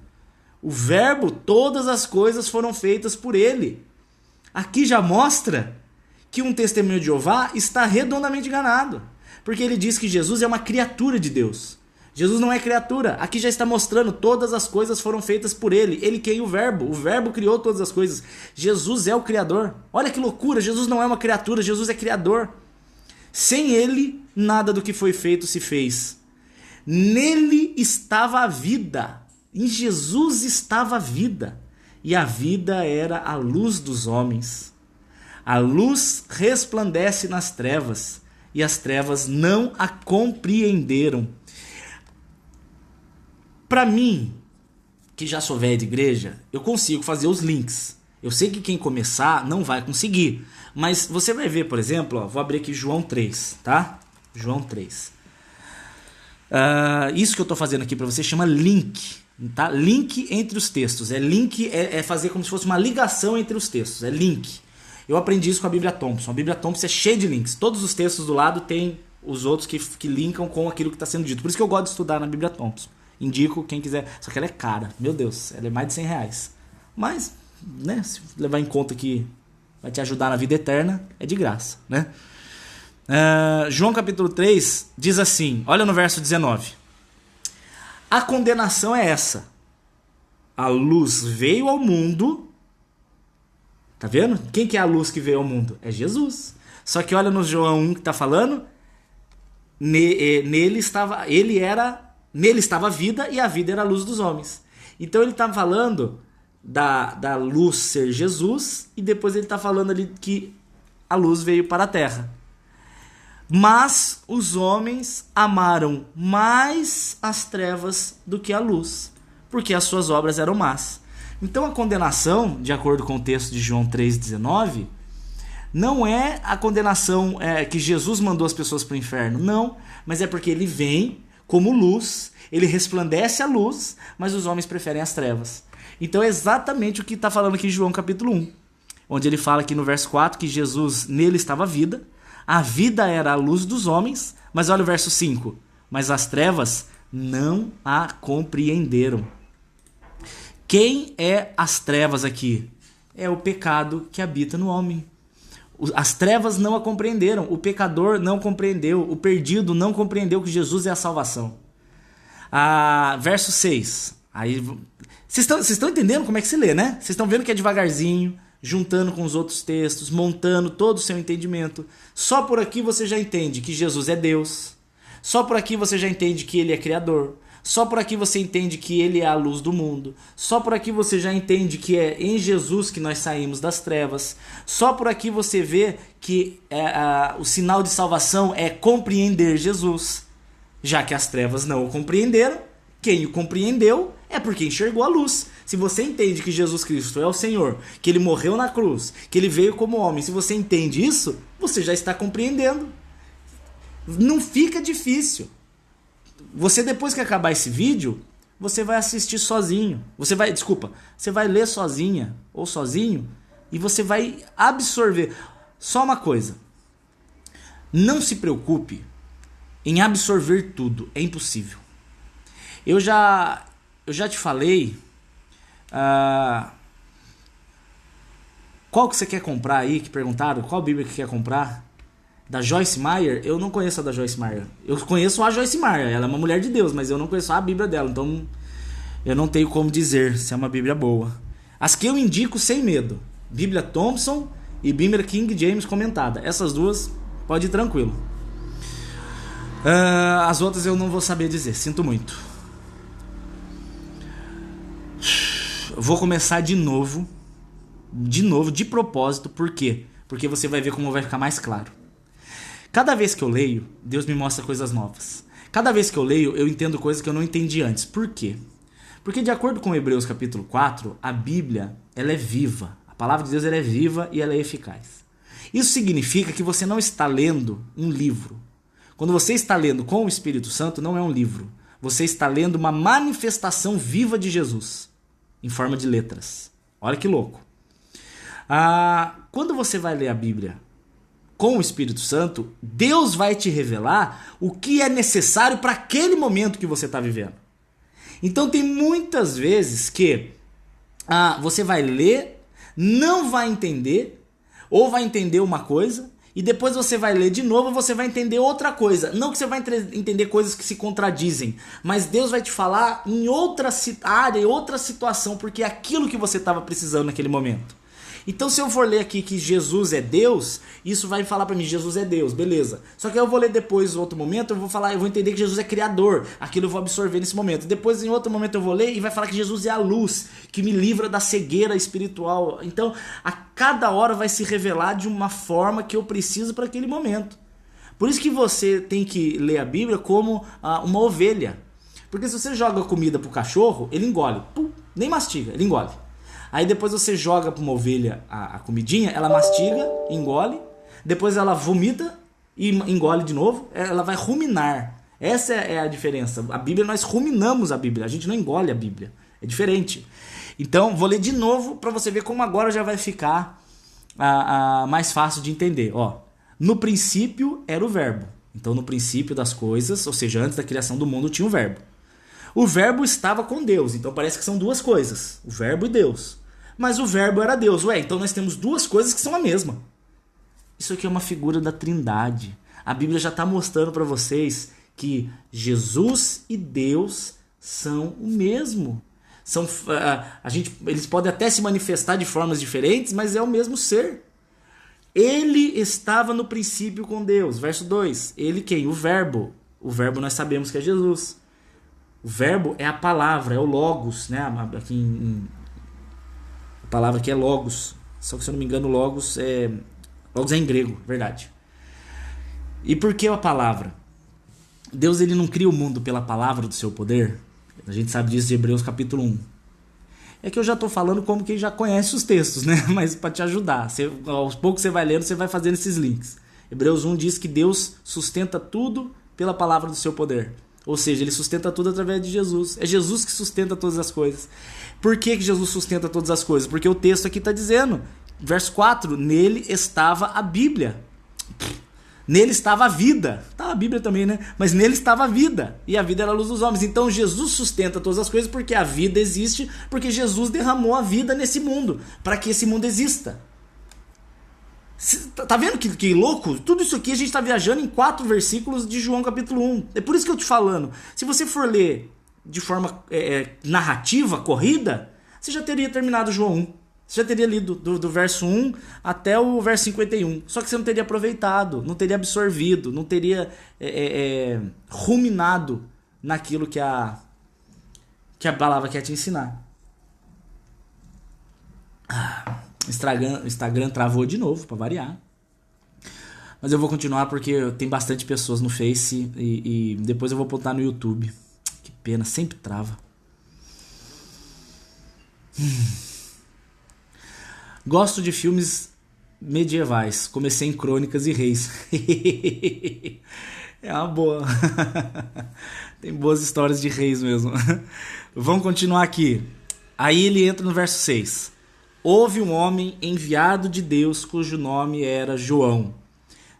O Verbo, todas as coisas foram feitas por ele. Aqui já mostra que um testemunho de Jeová está redondamente enganado. Porque ele diz que Jesus é uma criatura de Deus. Jesus não é criatura. Aqui já está mostrando todas as coisas foram feitas por ele. Ele quem? O Verbo. O Verbo criou todas as coisas. Jesus é o Criador. Olha que loucura. Jesus não é uma criatura. Jesus é Criador. Sem ele, nada do que foi feito se fez. Nele estava a vida. Em Jesus estava a vida. E a vida era a luz dos homens. A luz resplandece nas trevas. E as trevas não a compreenderam. Para mim, que já sou velho de igreja, eu consigo fazer os links. Eu sei que quem começar não vai conseguir. Mas você vai ver, por exemplo, ó, vou abrir aqui João 3, tá? João 3. Isso que eu estou fazendo aqui para você chama link. Tá? Link entre os textos. Link é fazer como se fosse uma ligação entre os textos. É link. Eu aprendi isso com a Bíblia Thompson. A Bíblia Thompson é cheia de links. Todos os textos do lado tem os outros que linkam com aquilo que está sendo dito. Por isso que eu gosto de estudar na Bíblia Thompson. Indico quem quiser. Só que ela é cara. Meu Deus, ela é mais de R$100. Mas, né, se levar em conta que vai te ajudar na vida eterna, é de graça, né? João capítulo 3 diz assim, olha no verso 19. A condenação é essa. A luz veio ao mundo. Tá vendo? Quem que é a luz que veio ao mundo? É Jesus. Só que olha no João 1 que está falando, nele estava a vida e a vida era a luz dos homens. Então ele está falando da luz ser Jesus e depois ele está falando ali que a luz veio para a terra. Mas os homens amaram mais as trevas do que a luz, porque as suas obras eram más. Então a condenação, de acordo com o texto de João 3,19, não é a condenação que Jesus mandou as pessoas para o inferno, não, mas é porque ele vem como luz, ele resplandece a luz, mas os homens preferem as trevas. Então é exatamente o que está falando aqui em João capítulo 1, onde ele fala aqui no verso 4 que Jesus, nele estava a vida era a luz dos homens, mas olha o verso 5, mas as trevas não a compreenderam. Quem é as trevas aqui? É o pecado que habita no homem. As trevas não a compreenderam, o pecador não compreendeu, o perdido não compreendeu que Jesus é a salvação. Verso 6. Vocês estão entendendo como é que se lê, né? Vocês estão vendo que é devagarzinho, juntando com os outros textos, montando todo o seu entendimento. Só por aqui você já entende que Jesus é Deus. Só por aqui você já entende que Ele é Criador. Só por aqui você entende que Ele é a luz do mundo. Só por aqui você já entende que é em Jesus que nós saímos das trevas. Só por aqui você vê que o sinal de salvação é compreender Jesus. Já que as trevas não o compreenderam, quem o compreendeu é porque enxergou a luz. Se você entende que Jesus Cristo é o Senhor, que Ele morreu na cruz, que Ele veio como homem, se você entende isso, você já está compreendendo. Não fica difícil. Você, depois que acabar esse vídeo, você vai assistir sozinho. Você vai ler sozinha ou sozinho e você vai absorver. Só uma coisa. Não se preocupe em absorver tudo. É impossível. Eu já te falei qual que você quer comprar aí, que perguntaram, qual Bíblia que quer comprar? Da Joyce Meyer? Eu não conheço a da Joyce Meyer. Eu conheço a Joyce Meyer, ela é uma mulher de Deus, mas eu não conheço a Bíblia dela, então eu não tenho como dizer se é uma Bíblia boa. As que eu indico sem medo, Bíblia Thompson e Bíblia King James comentada. Essas duas, pode ir tranquilo. As outras eu não vou saber dizer, sinto muito. Vou começar de novo, de propósito, por quê? Porque você vai ver como vai ficar mais claro. Cada vez que eu leio, Deus me mostra coisas novas. Cada vez que eu leio, eu entendo coisas que eu não entendi antes. Por quê? Porque de acordo com Hebreus capítulo 4, a Bíblia, ela é viva. A palavra de Deus, ela é viva e ela é eficaz. Isso significa que você não está lendo um livro. Quando você está lendo com o Espírito Santo, não é um livro. Você está lendo uma manifestação viva de Jesus, em forma de letras. Olha que louco. Quando você vai ler a Bíblia com o Espírito Santo, Deus vai te revelar o que é necessário para aquele momento que você está vivendo. Então tem muitas vezes que você vai ler, não vai entender, ou vai entender uma coisa, e depois você vai ler de novo e você vai entender outra coisa. Não que você vai entender coisas que se contradizem, mas Deus vai te falar em outra área, em outra situação, porque é aquilo que você estava precisando naquele momento. Então se eu for ler aqui que Jesus é Deus, isso vai falar pra mim, Jesus é Deus, beleza. Só que eu vou ler depois, em outro momento, eu vou entender que Jesus é Criador, aquilo eu vou absorver nesse momento. Depois em outro momento eu vou ler e vai falar que Jesus é a luz, que me livra da cegueira espiritual. Então a cada hora vai se revelar de uma forma que eu preciso para aquele momento. Por isso que você tem que ler a Bíblia como uma ovelha. Porque se você joga comida pro cachorro, ele engole, nem mastiga, ele engole. Aí depois você joga para uma ovelha a comidinha, ela mastiga, engole, depois ela vomita e engole de novo, ela vai ruminar. Essa é a diferença. A Bíblia, nós ruminamos a Bíblia, a gente não engole a Bíblia. É diferente. Então, vou ler de novo para você ver como agora já vai ficar mais fácil de entender. No princípio era o verbo. Então, no princípio das coisas, ou seja, antes da criação do mundo, tinha o verbo. O verbo estava com Deus, então parece que são duas coisas, o verbo e Deus. Mas o verbo era Deus. Então nós temos duas coisas que são a mesma. Isso aqui é uma figura da Trindade. A Bíblia já está mostrando para vocês que Jesus e Deus são o mesmo. Eles podem até se manifestar de formas diferentes, mas é o mesmo ser. Ele estava no princípio com Deus. Verso 2. Ele quem? O verbo. O verbo nós sabemos que é Jesus. O verbo é a palavra, é o logos, né? A palavra aqui é logos. Só que se eu não me engano, logos é em grego, verdade. E por que a palavra? Deus ele não cria o mundo pela palavra do seu poder. A gente sabe disso de Hebreus capítulo 1. É que eu já estou falando como quem já conhece os textos, né? Mas para te ajudar. Aos poucos você vai lendo, você vai fazendo esses links. Hebreus 1 diz que Deus sustenta tudo pela palavra do seu poder. Ou seja, ele sustenta tudo através de Jesus. É Jesus que sustenta todas as coisas. Por que Jesus sustenta todas as coisas? Porque o texto aqui está dizendo, verso 4, nele estava a Bíblia. Nele estava a vida. Tá, a Bíblia também, né? Mas nele estava a vida. E a vida era a luz dos homens. Então Jesus sustenta todas as coisas porque a vida existe, porque Jesus derramou a vida nesse mundo, para que esse mundo exista. Tá vendo que louco? Tudo isso aqui a gente está viajando em 4 versículos de João capítulo 1. É por isso que eu tô falando. Se você for ler de forma narrativa, corrida, você já teria terminado João 1. Você já teria lido do verso 1 até o verso 51. Só que você não teria aproveitado, não teria absorvido, não teria ruminado naquilo que a palavra quer te ensinar. O Instagram travou de novo, para variar. Mas eu vou continuar porque tem bastante pessoas no Face e depois eu vou botar no YouTube. Que pena, sempre trava. Gosto de filmes medievais. Comecei em Crônicas e Reis. É uma boa. Tem boas histórias de reis mesmo. Vamos continuar aqui. Aí ele entra no verso 6. Houve um homem enviado de Deus cujo nome era João.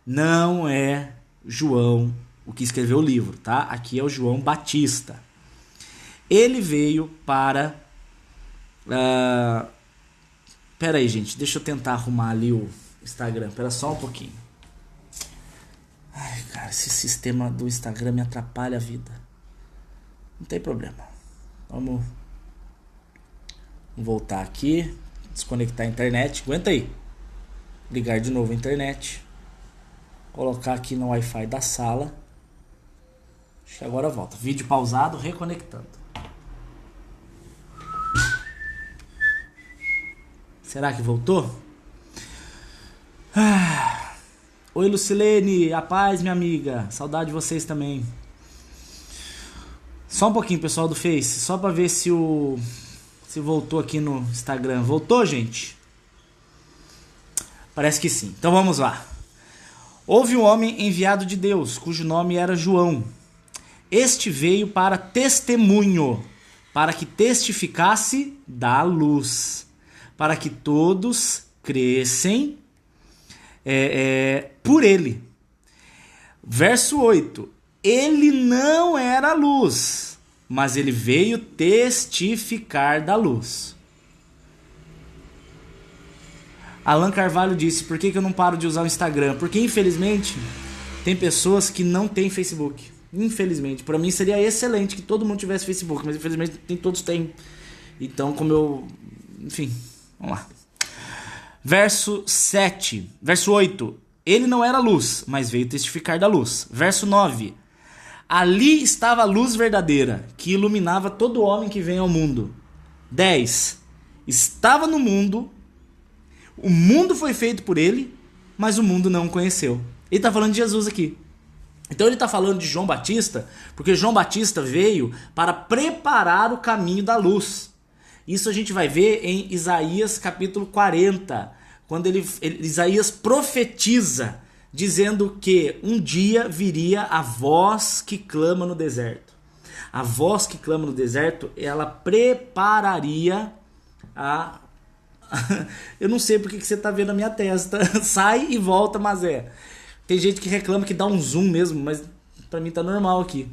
Não é João o que escreveu o livro, tá? Aqui é o João Batista. Ele veio para... Pera aí, gente. Deixa eu tentar arrumar ali o Instagram. Pera só um pouquinho. Ai, cara, esse sistema do Instagram me atrapalha a vida. Não tem problema. Vamos voltar aqui. Desconectar a internet. Aguenta aí. Ligar de novo a internet. Colocar aqui no Wi-Fi da sala. Acho que agora volta. Vídeo pausado, reconectando. Será que voltou? Oi, Lucilene. A paz, minha amiga. Saudade de vocês também. Só um pouquinho, pessoal do Face. Só pra ver se voltou aqui no Instagram. Voltou, gente? Parece que sim. Então vamos lá. Houve um homem enviado de Deus, cujo nome era João. Este veio para testemunho, para que testificasse da luz, para que todos crescem por ele. Verso 8. Ele não era luz, mas ele veio testificar da luz. Alan Carvalho disse, por que eu não paro de usar o Instagram? Porque infelizmente tem pessoas que não têm Facebook. Infelizmente. Para mim seria excelente que todo mundo tivesse Facebook, mas infelizmente nem todos têm. Então enfim, vamos lá. Verso 8. Ele não era luz, mas veio testificar da luz. Verso 9. Ali estava a luz verdadeira, que iluminava todo homem que vem ao mundo. 10. Estava no mundo, o mundo foi feito por ele, mas o mundo não o conheceu. Ele está falando de Jesus aqui. Então ele está falando de João Batista, porque João Batista veio para preparar o caminho da luz. Isso a gente vai ver em Isaías capítulo 40, quando Isaías profetiza, dizendo que um dia viria a voz que clama no deserto. A voz que clama no deserto, ela prepararia a... Eu não sei porque que você está vendo a minha testa. Sai e volta, mas Tem gente que reclama que dá um zoom mesmo, mas para mim tá normal aqui.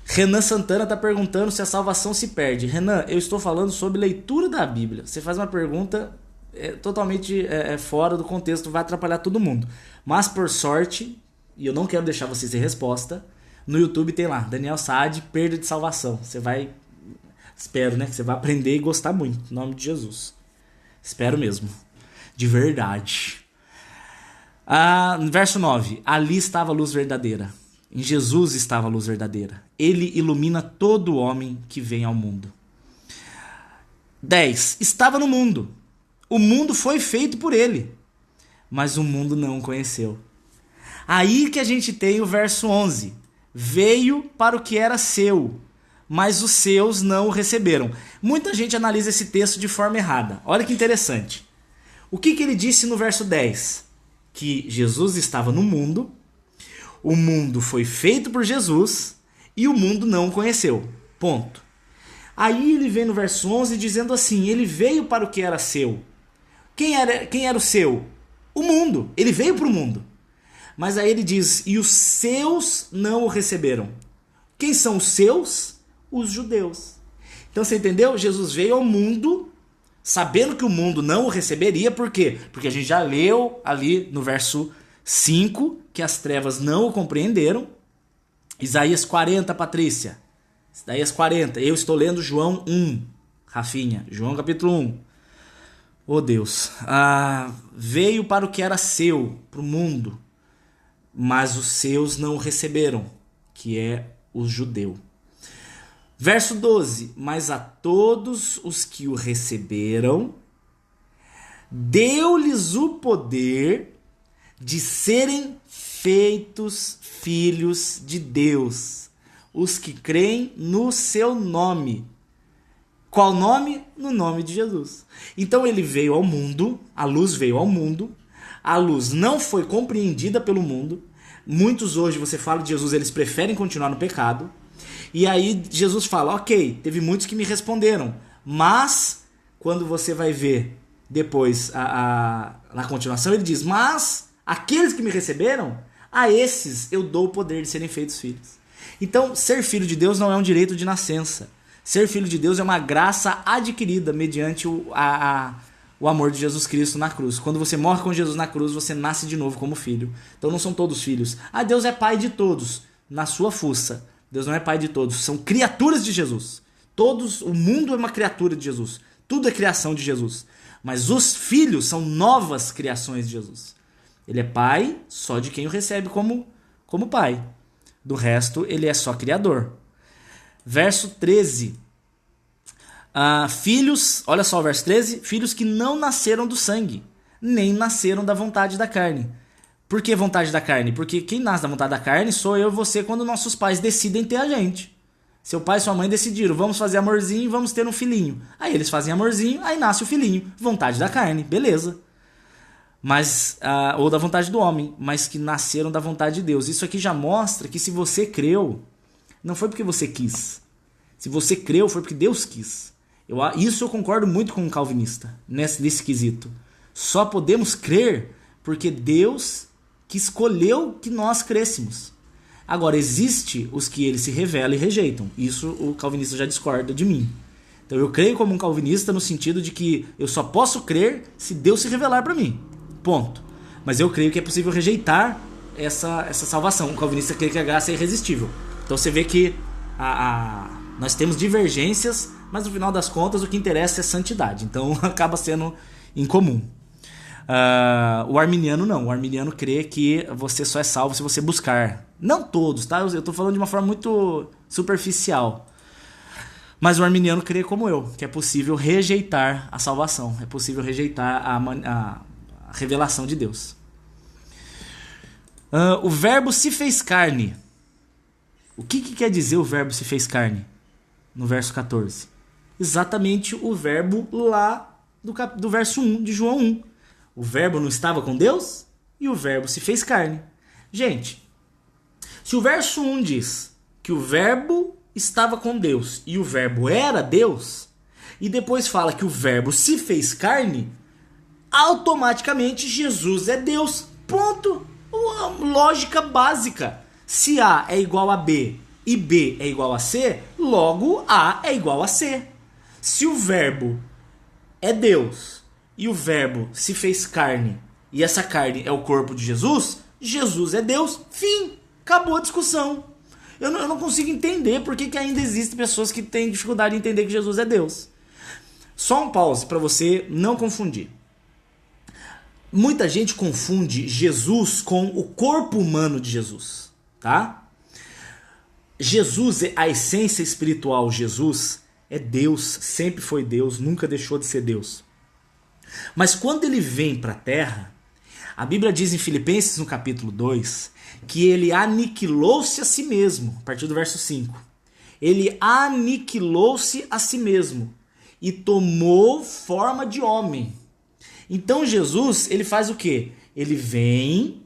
Renan Santana tá perguntando se a salvação se perde. Renan, eu estou falando sobre leitura da Bíblia. Você faz uma pergunta totalmente fora do contexto, vai atrapalhar todo mundo. Mas por sorte, e eu não quero deixar você sem resposta, no YouTube tem lá, Daniel Saad, perda de salvação. Você vai, espero, né, que você vai aprender e gostar muito, em nome de Jesus. Espero mesmo, de verdade. Verso 9. Ali estava a luz verdadeira. Em Jesus estava a luz verdadeira. Ele ilumina todo homem que vem ao mundo. 10. Estava no mundo. O mundo foi feito por ele, mas o mundo não o conheceu. Aí que a gente tem o verso 11. Veio para o que era seu, mas os seus não o receberam. Muita gente analisa esse texto de forma errada. Olha que interessante. O que ele disse no verso 10? Que Jesus estava no mundo, o mundo foi feito por Jesus e o mundo não o conheceu. Ponto. Aí ele vem no verso 11 dizendo assim, ele veio para o que era seu. Quem era o seu? O mundo. Ele veio para o mundo. Mas aí ele diz, e os seus não o receberam. Quem são os seus? Os judeus. Então você entendeu? Jesus veio ao mundo sabendo que o mundo não o receberia. Por quê? Porque a gente já leu ali no verso 5 que as trevas não o compreenderam. Isaías 40, Patrícia. Isaías 40. Eu estou lendo João 1. Rafinha, João capítulo 1. Oh Deus. Veio para o que era seu, para o mundo. Mas os seus não o receberam, que é o judeu. Verso 12. Mas a todos os que o receberam, deu-lhes o poder de serem feitos filhos de Deus, os que creem no seu nome. Qual nome? No nome de Jesus. Então ele veio ao mundo, a luz veio ao mundo, a luz não foi compreendida pelo mundo. Muitos hoje, você fala de Jesus, eles preferem continuar no pecado. E aí Jesus fala, ok, teve muitos que me responderam, mas quando você vai ver depois na continuação, ele diz, mas aqueles que me receberam, a esses eu dou o poder de serem feitos filhos. Então, ser filho de Deus não é um direito de nascença. Ser filho de Deus é uma graça adquirida mediante o amor de Jesus Cristo na cruz. Quando você morre com Jesus na cruz, você nasce de novo como filho. Então não são todos filhos. Deus é pai de todos, na sua fuça. Deus não é pai de todos, são criaturas de Jesus. O mundo é uma criatura de Jesus. Tudo é criação de Jesus. Mas os filhos são novas criações de Jesus. Ele é pai só de quem o recebe como pai. Do resto, ele é só criador. Verso 13. Filhos, olha só o verso 13. Filhos que não nasceram do sangue, nem nasceram da vontade da carne. Por que vontade da carne? Porque quem nasce da vontade da carne sou eu e você quando nossos pais decidem ter a gente. Seu pai e sua mãe decidiram, vamos fazer amorzinho e vamos ter um filhinho. Aí eles fazem amorzinho, aí nasce o filhinho. Vontade da carne, beleza. Mas, ou da vontade do homem, mas que nasceram da vontade de Deus. Isso aqui já mostra que se você creu, não foi porque você quis. Se você creu, foi porque Deus quis. Isso eu concordo muito com um calvinista, nesse quesito. Só podemos crer porque Deus que escolheu que nós crêssemos. Agora, existe os que ele se revela e rejeitam. Isso o calvinista já discorda de mim. Então eu creio como um calvinista no sentido de que eu só posso crer se Deus se revelar para mim. Ponto. Mas eu creio que é possível rejeitar essa salvação. O calvinista crê que a graça é irresistível. Então você vê que nós temos divergências, mas no final das contas o que interessa é santidade. Então acaba sendo incomum. O arminiano não. O arminiano crê que você só é salvo se você buscar. Não todos, tá? Eu estou falando de uma forma muito superficial. Mas o arminiano crê como eu, que é possível rejeitar a salvação. É possível rejeitar a revelação de Deus. O verbo se fez carne. O que quer dizer o verbo se fez carne? No verso 14. Exatamente o verbo lá do verso 1 de João 1. O verbo não estava com Deus e o verbo se fez carne. Gente, se o verso 1 diz que o verbo estava com Deus e o verbo era Deus, e depois fala que o verbo se fez carne, automaticamente Jesus é Deus. Ponto. Uma lógica básica. Se A é igual a B e B é igual a C, logo A é igual a C. Se o verbo é Deus e o verbo se fez carne e essa carne é o corpo de Jesus, Jesus é Deus. Fim. Acabou a discussão. Eu não consigo entender por que ainda existem pessoas que têm dificuldade de entender que Jesus é Deus. Só um pause para você não confundir. Muita gente confunde Jesus com o corpo humano de Jesus, tá? Jesus, a essência espiritual, Jesus é Deus, sempre foi Deus, nunca deixou de ser Deus. Mas quando ele vem para a terra, a Bíblia diz em Filipenses no capítulo 2 que ele aniquilou-se a si mesmo, a partir do verso 5. Ele aniquilou-se a si mesmo e tomou forma de homem. Então Jesus, ele faz o quê? Ele vem,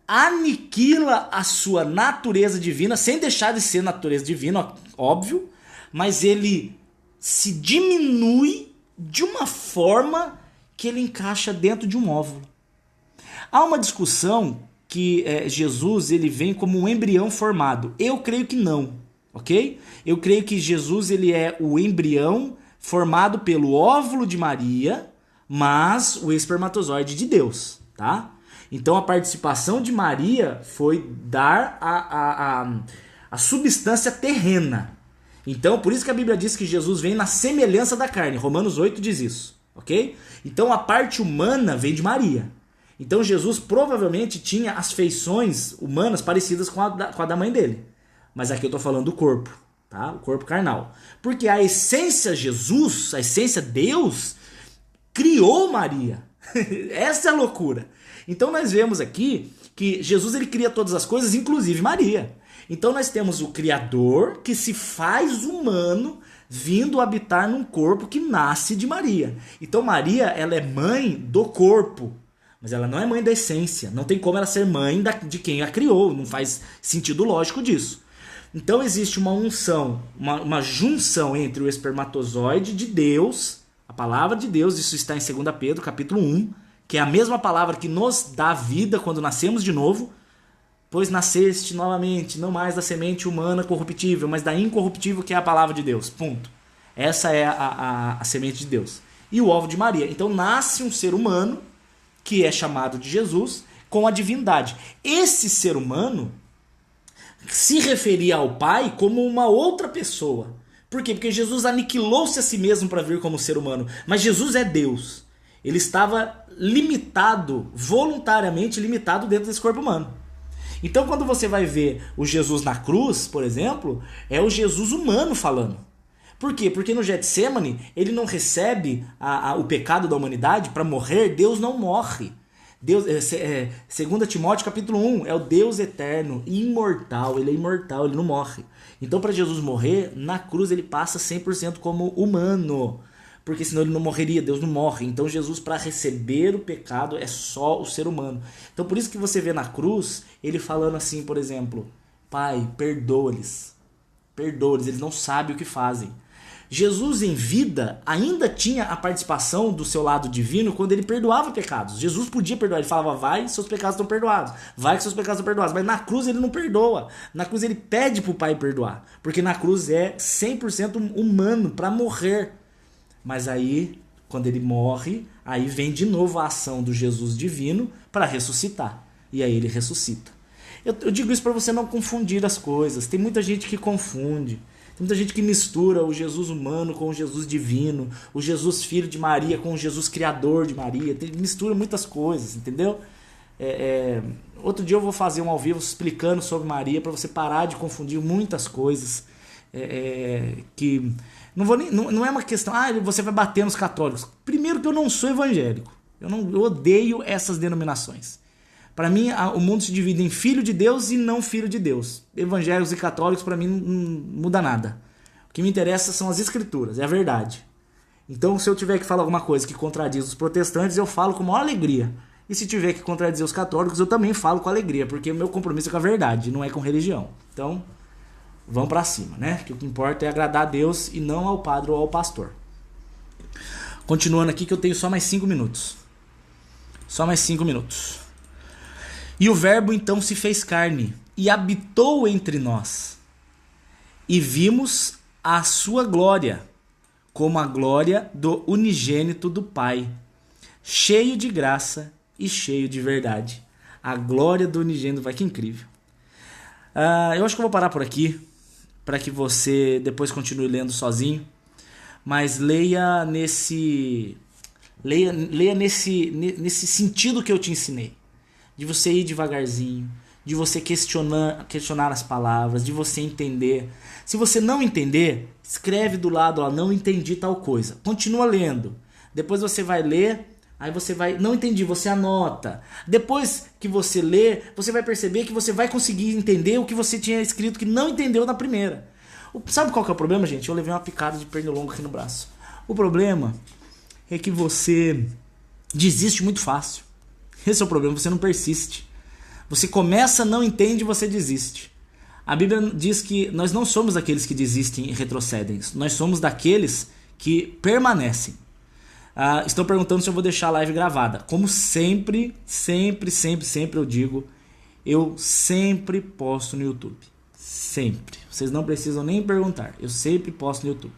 aniquila a sua natureza divina, sem deixar de ser natureza divina, óbvio, mas ele se diminui de uma forma que ele encaixa dentro de um óvulo. Há uma discussão que Jesus ele vem como um embrião formado. Eu creio que não, ok? Eu creio que Jesus ele é o embrião formado pelo óvulo de Maria, mas o espermatozoide de Deus, tá? Então a participação de Maria foi dar a substância terrena. Então por isso que a Bíblia diz que Jesus vem na semelhança da carne. Romanos 8 diz isso, ok? Então a parte humana vem de Maria. Então Jesus provavelmente tinha as feições humanas parecidas com a da mãe dele. Mas aqui eu estou falando do corpo, tá? O corpo carnal. Porque a essência Jesus, a essência Deus, criou Maria. Essa é a loucura. Então nós vemos aqui que Jesus ele cria todas as coisas, inclusive Maria. Então nós temos o Criador que se faz humano vindo habitar num corpo que nasce de Maria. Então Maria ela é mãe do corpo, mas ela não é mãe da essência. Não tem como ela ser mãe de quem a criou. Não faz sentido lógico disso. Então existe uma unção, uma junção entre o espermatozoide de Deus, a palavra de Deus, isso está em 2 Pedro capítulo 1, que é a mesma palavra que nos dá vida quando nascemos de novo. Pois nasceste novamente, não mais da semente humana corruptível, mas da incorruptível, que é a palavra de Deus. Ponto. Essa é a semente de Deus. E o óvulo de Maria. Então nasce um ser humano, que é chamado de Jesus, com a divindade. Esse ser humano se referia ao Pai como uma outra pessoa. Por quê? Porque Jesus aniquilou-se a si mesmo para vir como ser humano. Mas Jesus é Deus. Ele estava limitado, voluntariamente limitado dentro desse corpo humano. Então quando você vai ver o Jesus na cruz, por exemplo, é o Jesus humano falando. Por quê? Porque no Getsêmani ele não recebe o pecado da humanidade para morrer. Deus não morre. Deus, 2 Timóteo capítulo 1, é o Deus eterno, imortal, ele é imortal, ele não morre. Então para Jesus morrer, na cruz ele passa 100% como humano. Porque senão ele não morreria, Deus não morre. Então Jesus, para receber o pecado, é só o ser humano. Então por isso que você vê na cruz, ele falando assim, por exemplo, Pai, perdoa-lhes, eles não sabem o que fazem. Jesus em vida ainda tinha a participação do seu lado divino quando ele perdoava pecados. Jesus podia perdoar, ele falava, vai, seus pecados estão perdoados, vai que seus pecados estão perdoados. Mas na cruz ele não perdoa, na cruz ele pede para o Pai perdoar. Porque na cruz é 100% humano para morrer. Mas aí, quando ele morre, aí vem de novo a ação do Jesus divino para ressuscitar. E aí ele ressuscita. Eu digo isso para você não confundir as coisas. Tem muita gente que confunde. Tem muita gente que mistura o Jesus humano com o Jesus divino. O Jesus filho de Maria com o Jesus criador de Maria. Mistura muitas coisas, entendeu? Outro dia eu vou fazer um ao vivo explicando sobre Maria para você parar de confundir muitas coisas. Que... Não é uma questão, você vai bater nos católicos. Primeiro que eu não sou evangélico. Eu odeio essas denominações. Para mim, o mundo se divide em filho de Deus e não filho de Deus. Evangélicos e católicos, para mim, não muda nada. O que me interessa são as escrituras, é a verdade. Então, se eu tiver que falar alguma coisa que contradiz os protestantes, eu falo com maior alegria. E se tiver que contradizer os católicos, eu também falo com alegria, porque o meu compromisso é com a verdade, não é com religião. Então... vamos pra cima, né? Que o que importa é agradar a Deus e não ao padre ou ao pastor. Continuando aqui que eu tenho só mais 5 minutos. Só mais 5 minutos. E o verbo então se fez carne e habitou entre nós. E vimos a sua glória, como a glória do unigênito do Pai, cheio de graça e cheio de verdade. A glória do unigênito do Pai, que incrível. Eu acho que eu vou parar por aqui, para que você depois continue lendo sozinho, mas leia Leia nesse sentido que eu te ensinei. De você ir devagarzinho, de você questionar as palavras, de você entender. Se você não entender, escreve do lado, ó, não entendi tal coisa. Continua lendo. Depois você vai ler, aí você vai, não entendi, você anota. Depois que você lê, você vai perceber que você vai conseguir entender o que você tinha escrito que não entendeu na primeira. Sabe qual que é o problema, gente? Eu levei uma picada de pernilongo aqui no braço. O problema é que você desiste muito fácil. Esse é o problema, você não persiste. Você começa, não entende, você desiste. A Bíblia diz que nós não somos daqueles que desistem e retrocedem. Nós somos daqueles que permanecem. Estão perguntando se eu vou deixar a live gravada. Como sempre eu digo, eu sempre posto no YouTube. Sempre. Vocês não precisam nem perguntar. Eu sempre posto no YouTube.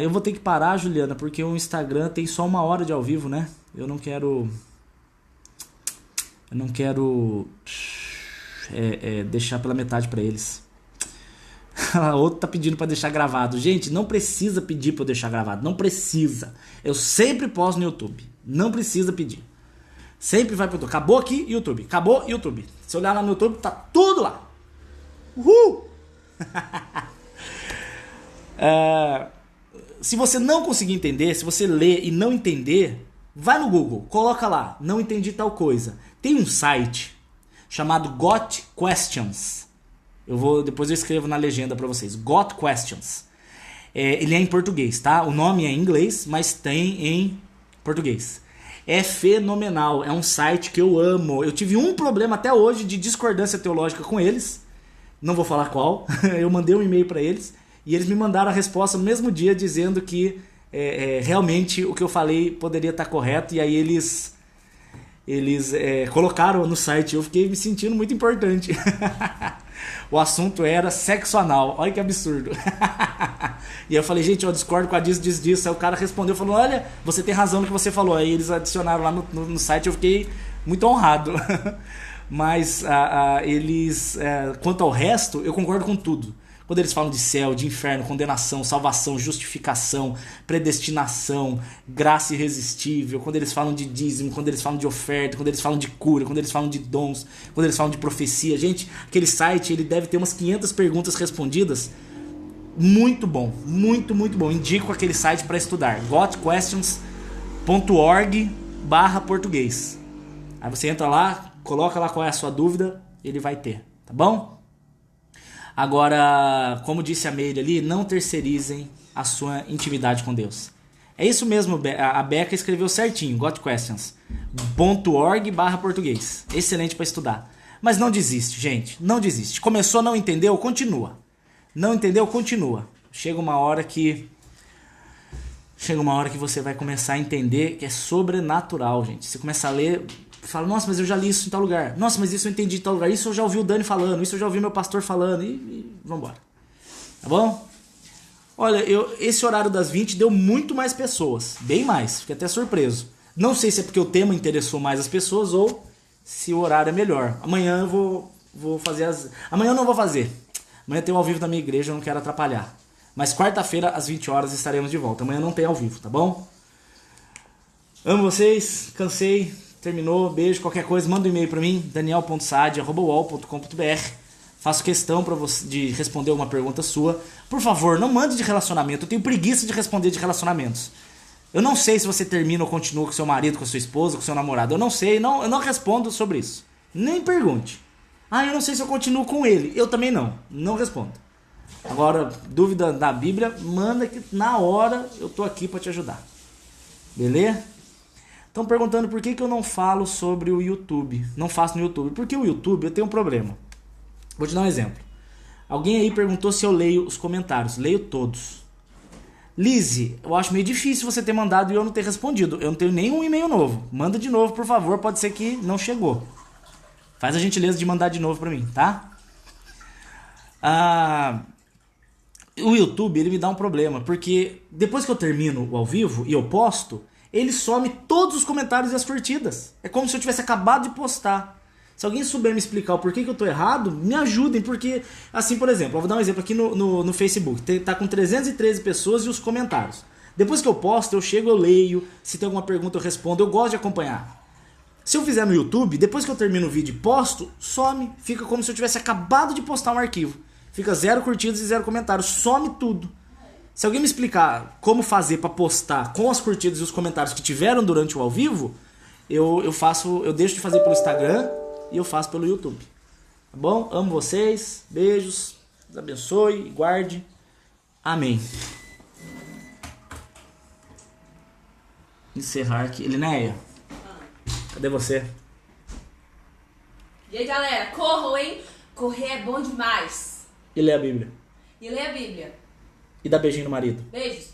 Eu vou ter que parar, Juliana, porque o Instagram tem só 1 hora de ao vivo, né? Eu não quero deixar pela metade pra eles. A outra tá pedindo pra deixar gravado. Gente, não precisa pedir pra eu deixar gravado. Não precisa. Eu sempre posto no YouTube. Não precisa pedir. Sempre vai pro YouTube. Acabou aqui, YouTube. Acabou, YouTube. Se olhar lá no YouTube, tá tudo lá. Uhul! Se você não conseguir entender, se você ler e não entender, vai no Google, coloca lá, não entendi tal coisa. Tem um site chamado Got Questions. Depois eu escrevo na legenda para vocês. Got Questions. Ele é em português, tá? O nome é em inglês, mas tem em português. É fenomenal, é um site que eu amo. Eu tive um problema até hoje de discordância teológica com eles. Não vou falar qual. Eu mandei um e-mail para eles e eles me mandaram a resposta no mesmo dia dizendo que realmente o que eu falei poderia estar correto. E aí eles colocaram no site. Eu fiquei me sentindo muito importante. O assunto era sexo anal. Olha que absurdo. E eu falei, gente, eu discordo com a disso. Aí o cara respondeu, falou, olha, você tem razão no que você falou. Aí eles adicionaram lá no site, eu fiquei muito honrado. Mas quanto ao resto, eu concordo com tudo. Quando eles falam de céu, de inferno, condenação, salvação, justificação, predestinação, graça irresistível, quando eles falam de dízimo, quando eles falam de oferta, quando eles falam de cura, quando eles falam de dons, quando eles falam de profecia. Gente, aquele site ele deve ter umas 500 perguntas respondidas. Muito bom, muito bom. Indico aquele site para estudar, gotquestions.org/português. Aí você entra lá, coloca lá qual é a sua dúvida, ele vai ter, tá bom? Agora, como disse a Meire ali, não terceirizem a sua intimidade com Deus. É isso mesmo, a Beca escreveu certinho, gotquestions.org/português. Excelente para estudar. Mas não desiste, gente, não desiste. Começou, não entendeu, continua. Não entendeu, continua. Chega uma hora que você vai começar a entender que é sobrenatural, gente. Você começa a ler, fala, nossa, mas eu já li isso em tal lugar. Nossa, mas isso eu entendi em tal lugar. Isso eu já ouvi o Dani falando. Isso eu já ouvi meu pastor falando. E vambora. Tá bom? Olha, esse horário das 20 deu muito mais pessoas. Bem mais. Fiquei até surpreso. Não sei se é porque o tema interessou mais as pessoas ou se o horário é melhor. Amanhã eu vou fazer Amanhã eu não vou fazer. Amanhã tem um ao vivo da minha igreja, eu não quero atrapalhar. Mas quarta-feira, às 20 horas, estaremos de volta. Amanhã não tem ao vivo, tá bom? Amo vocês. Cansei. Terminou, beijo, qualquer coisa, manda um e-mail para mim, daniel.saad@uol.com.br. Faço questão de responder uma pergunta sua. Por favor, não mande de relacionamento, eu tenho preguiça de responder de relacionamentos. Eu não sei se você termina ou continua com seu marido, com sua esposa, com seu namorado. Eu não sei, eu não respondo sobre isso. Nem pergunte. Eu não sei se eu continuo com ele. Eu também não respondo. Agora, dúvida da Bíblia, manda que na hora eu tô aqui para te ajudar. Beleza? Estão perguntando por que eu não falo sobre o YouTube. Não faço no YouTube. Porque o YouTube eu tenho um problema. Vou te dar um exemplo. Alguém aí perguntou se eu leio os comentários. Leio todos. Lizzie, eu acho meio difícil você ter mandado e eu não ter respondido. Eu não tenho nenhum e-mail novo. Manda de novo, por favor. Pode ser que não chegou. Faz a gentileza de mandar de novo pra mim, tá? O YouTube, ele me dá um problema. Porque depois que eu termino o ao vivo e eu posto, ele some todos os comentários e as curtidas. É como se eu tivesse acabado de postar. Se alguém souber me explicar o porquê que eu tô errado, me ajudem, porque, assim, por exemplo, eu vou dar um exemplo aqui no Facebook. Tá com 313 pessoas e os comentários. Depois que eu posto, eu chego, eu leio. Se tem alguma pergunta, eu respondo. Eu gosto de acompanhar. Se eu fizer no YouTube, depois que eu termino o vídeo e posto, some. Fica como se eu tivesse acabado de postar um arquivo. Fica 0 curtidas e 0 comentários. Some tudo. Se alguém me explicar como fazer pra postar com as curtidas e os comentários que tiveram durante o ao vivo, eu deixo de fazer pelo Instagram e eu faço pelo YouTube. Tá bom? Amo vocês. Beijos. Deus abençoe e guarde. Amém. Encerrar aqui. Elinéia, cadê você? E aí, galera, corram, hein? Correr é bom demais. E lê a Bíblia. E lê a Bíblia. E dá beijinho no marido. Beijos.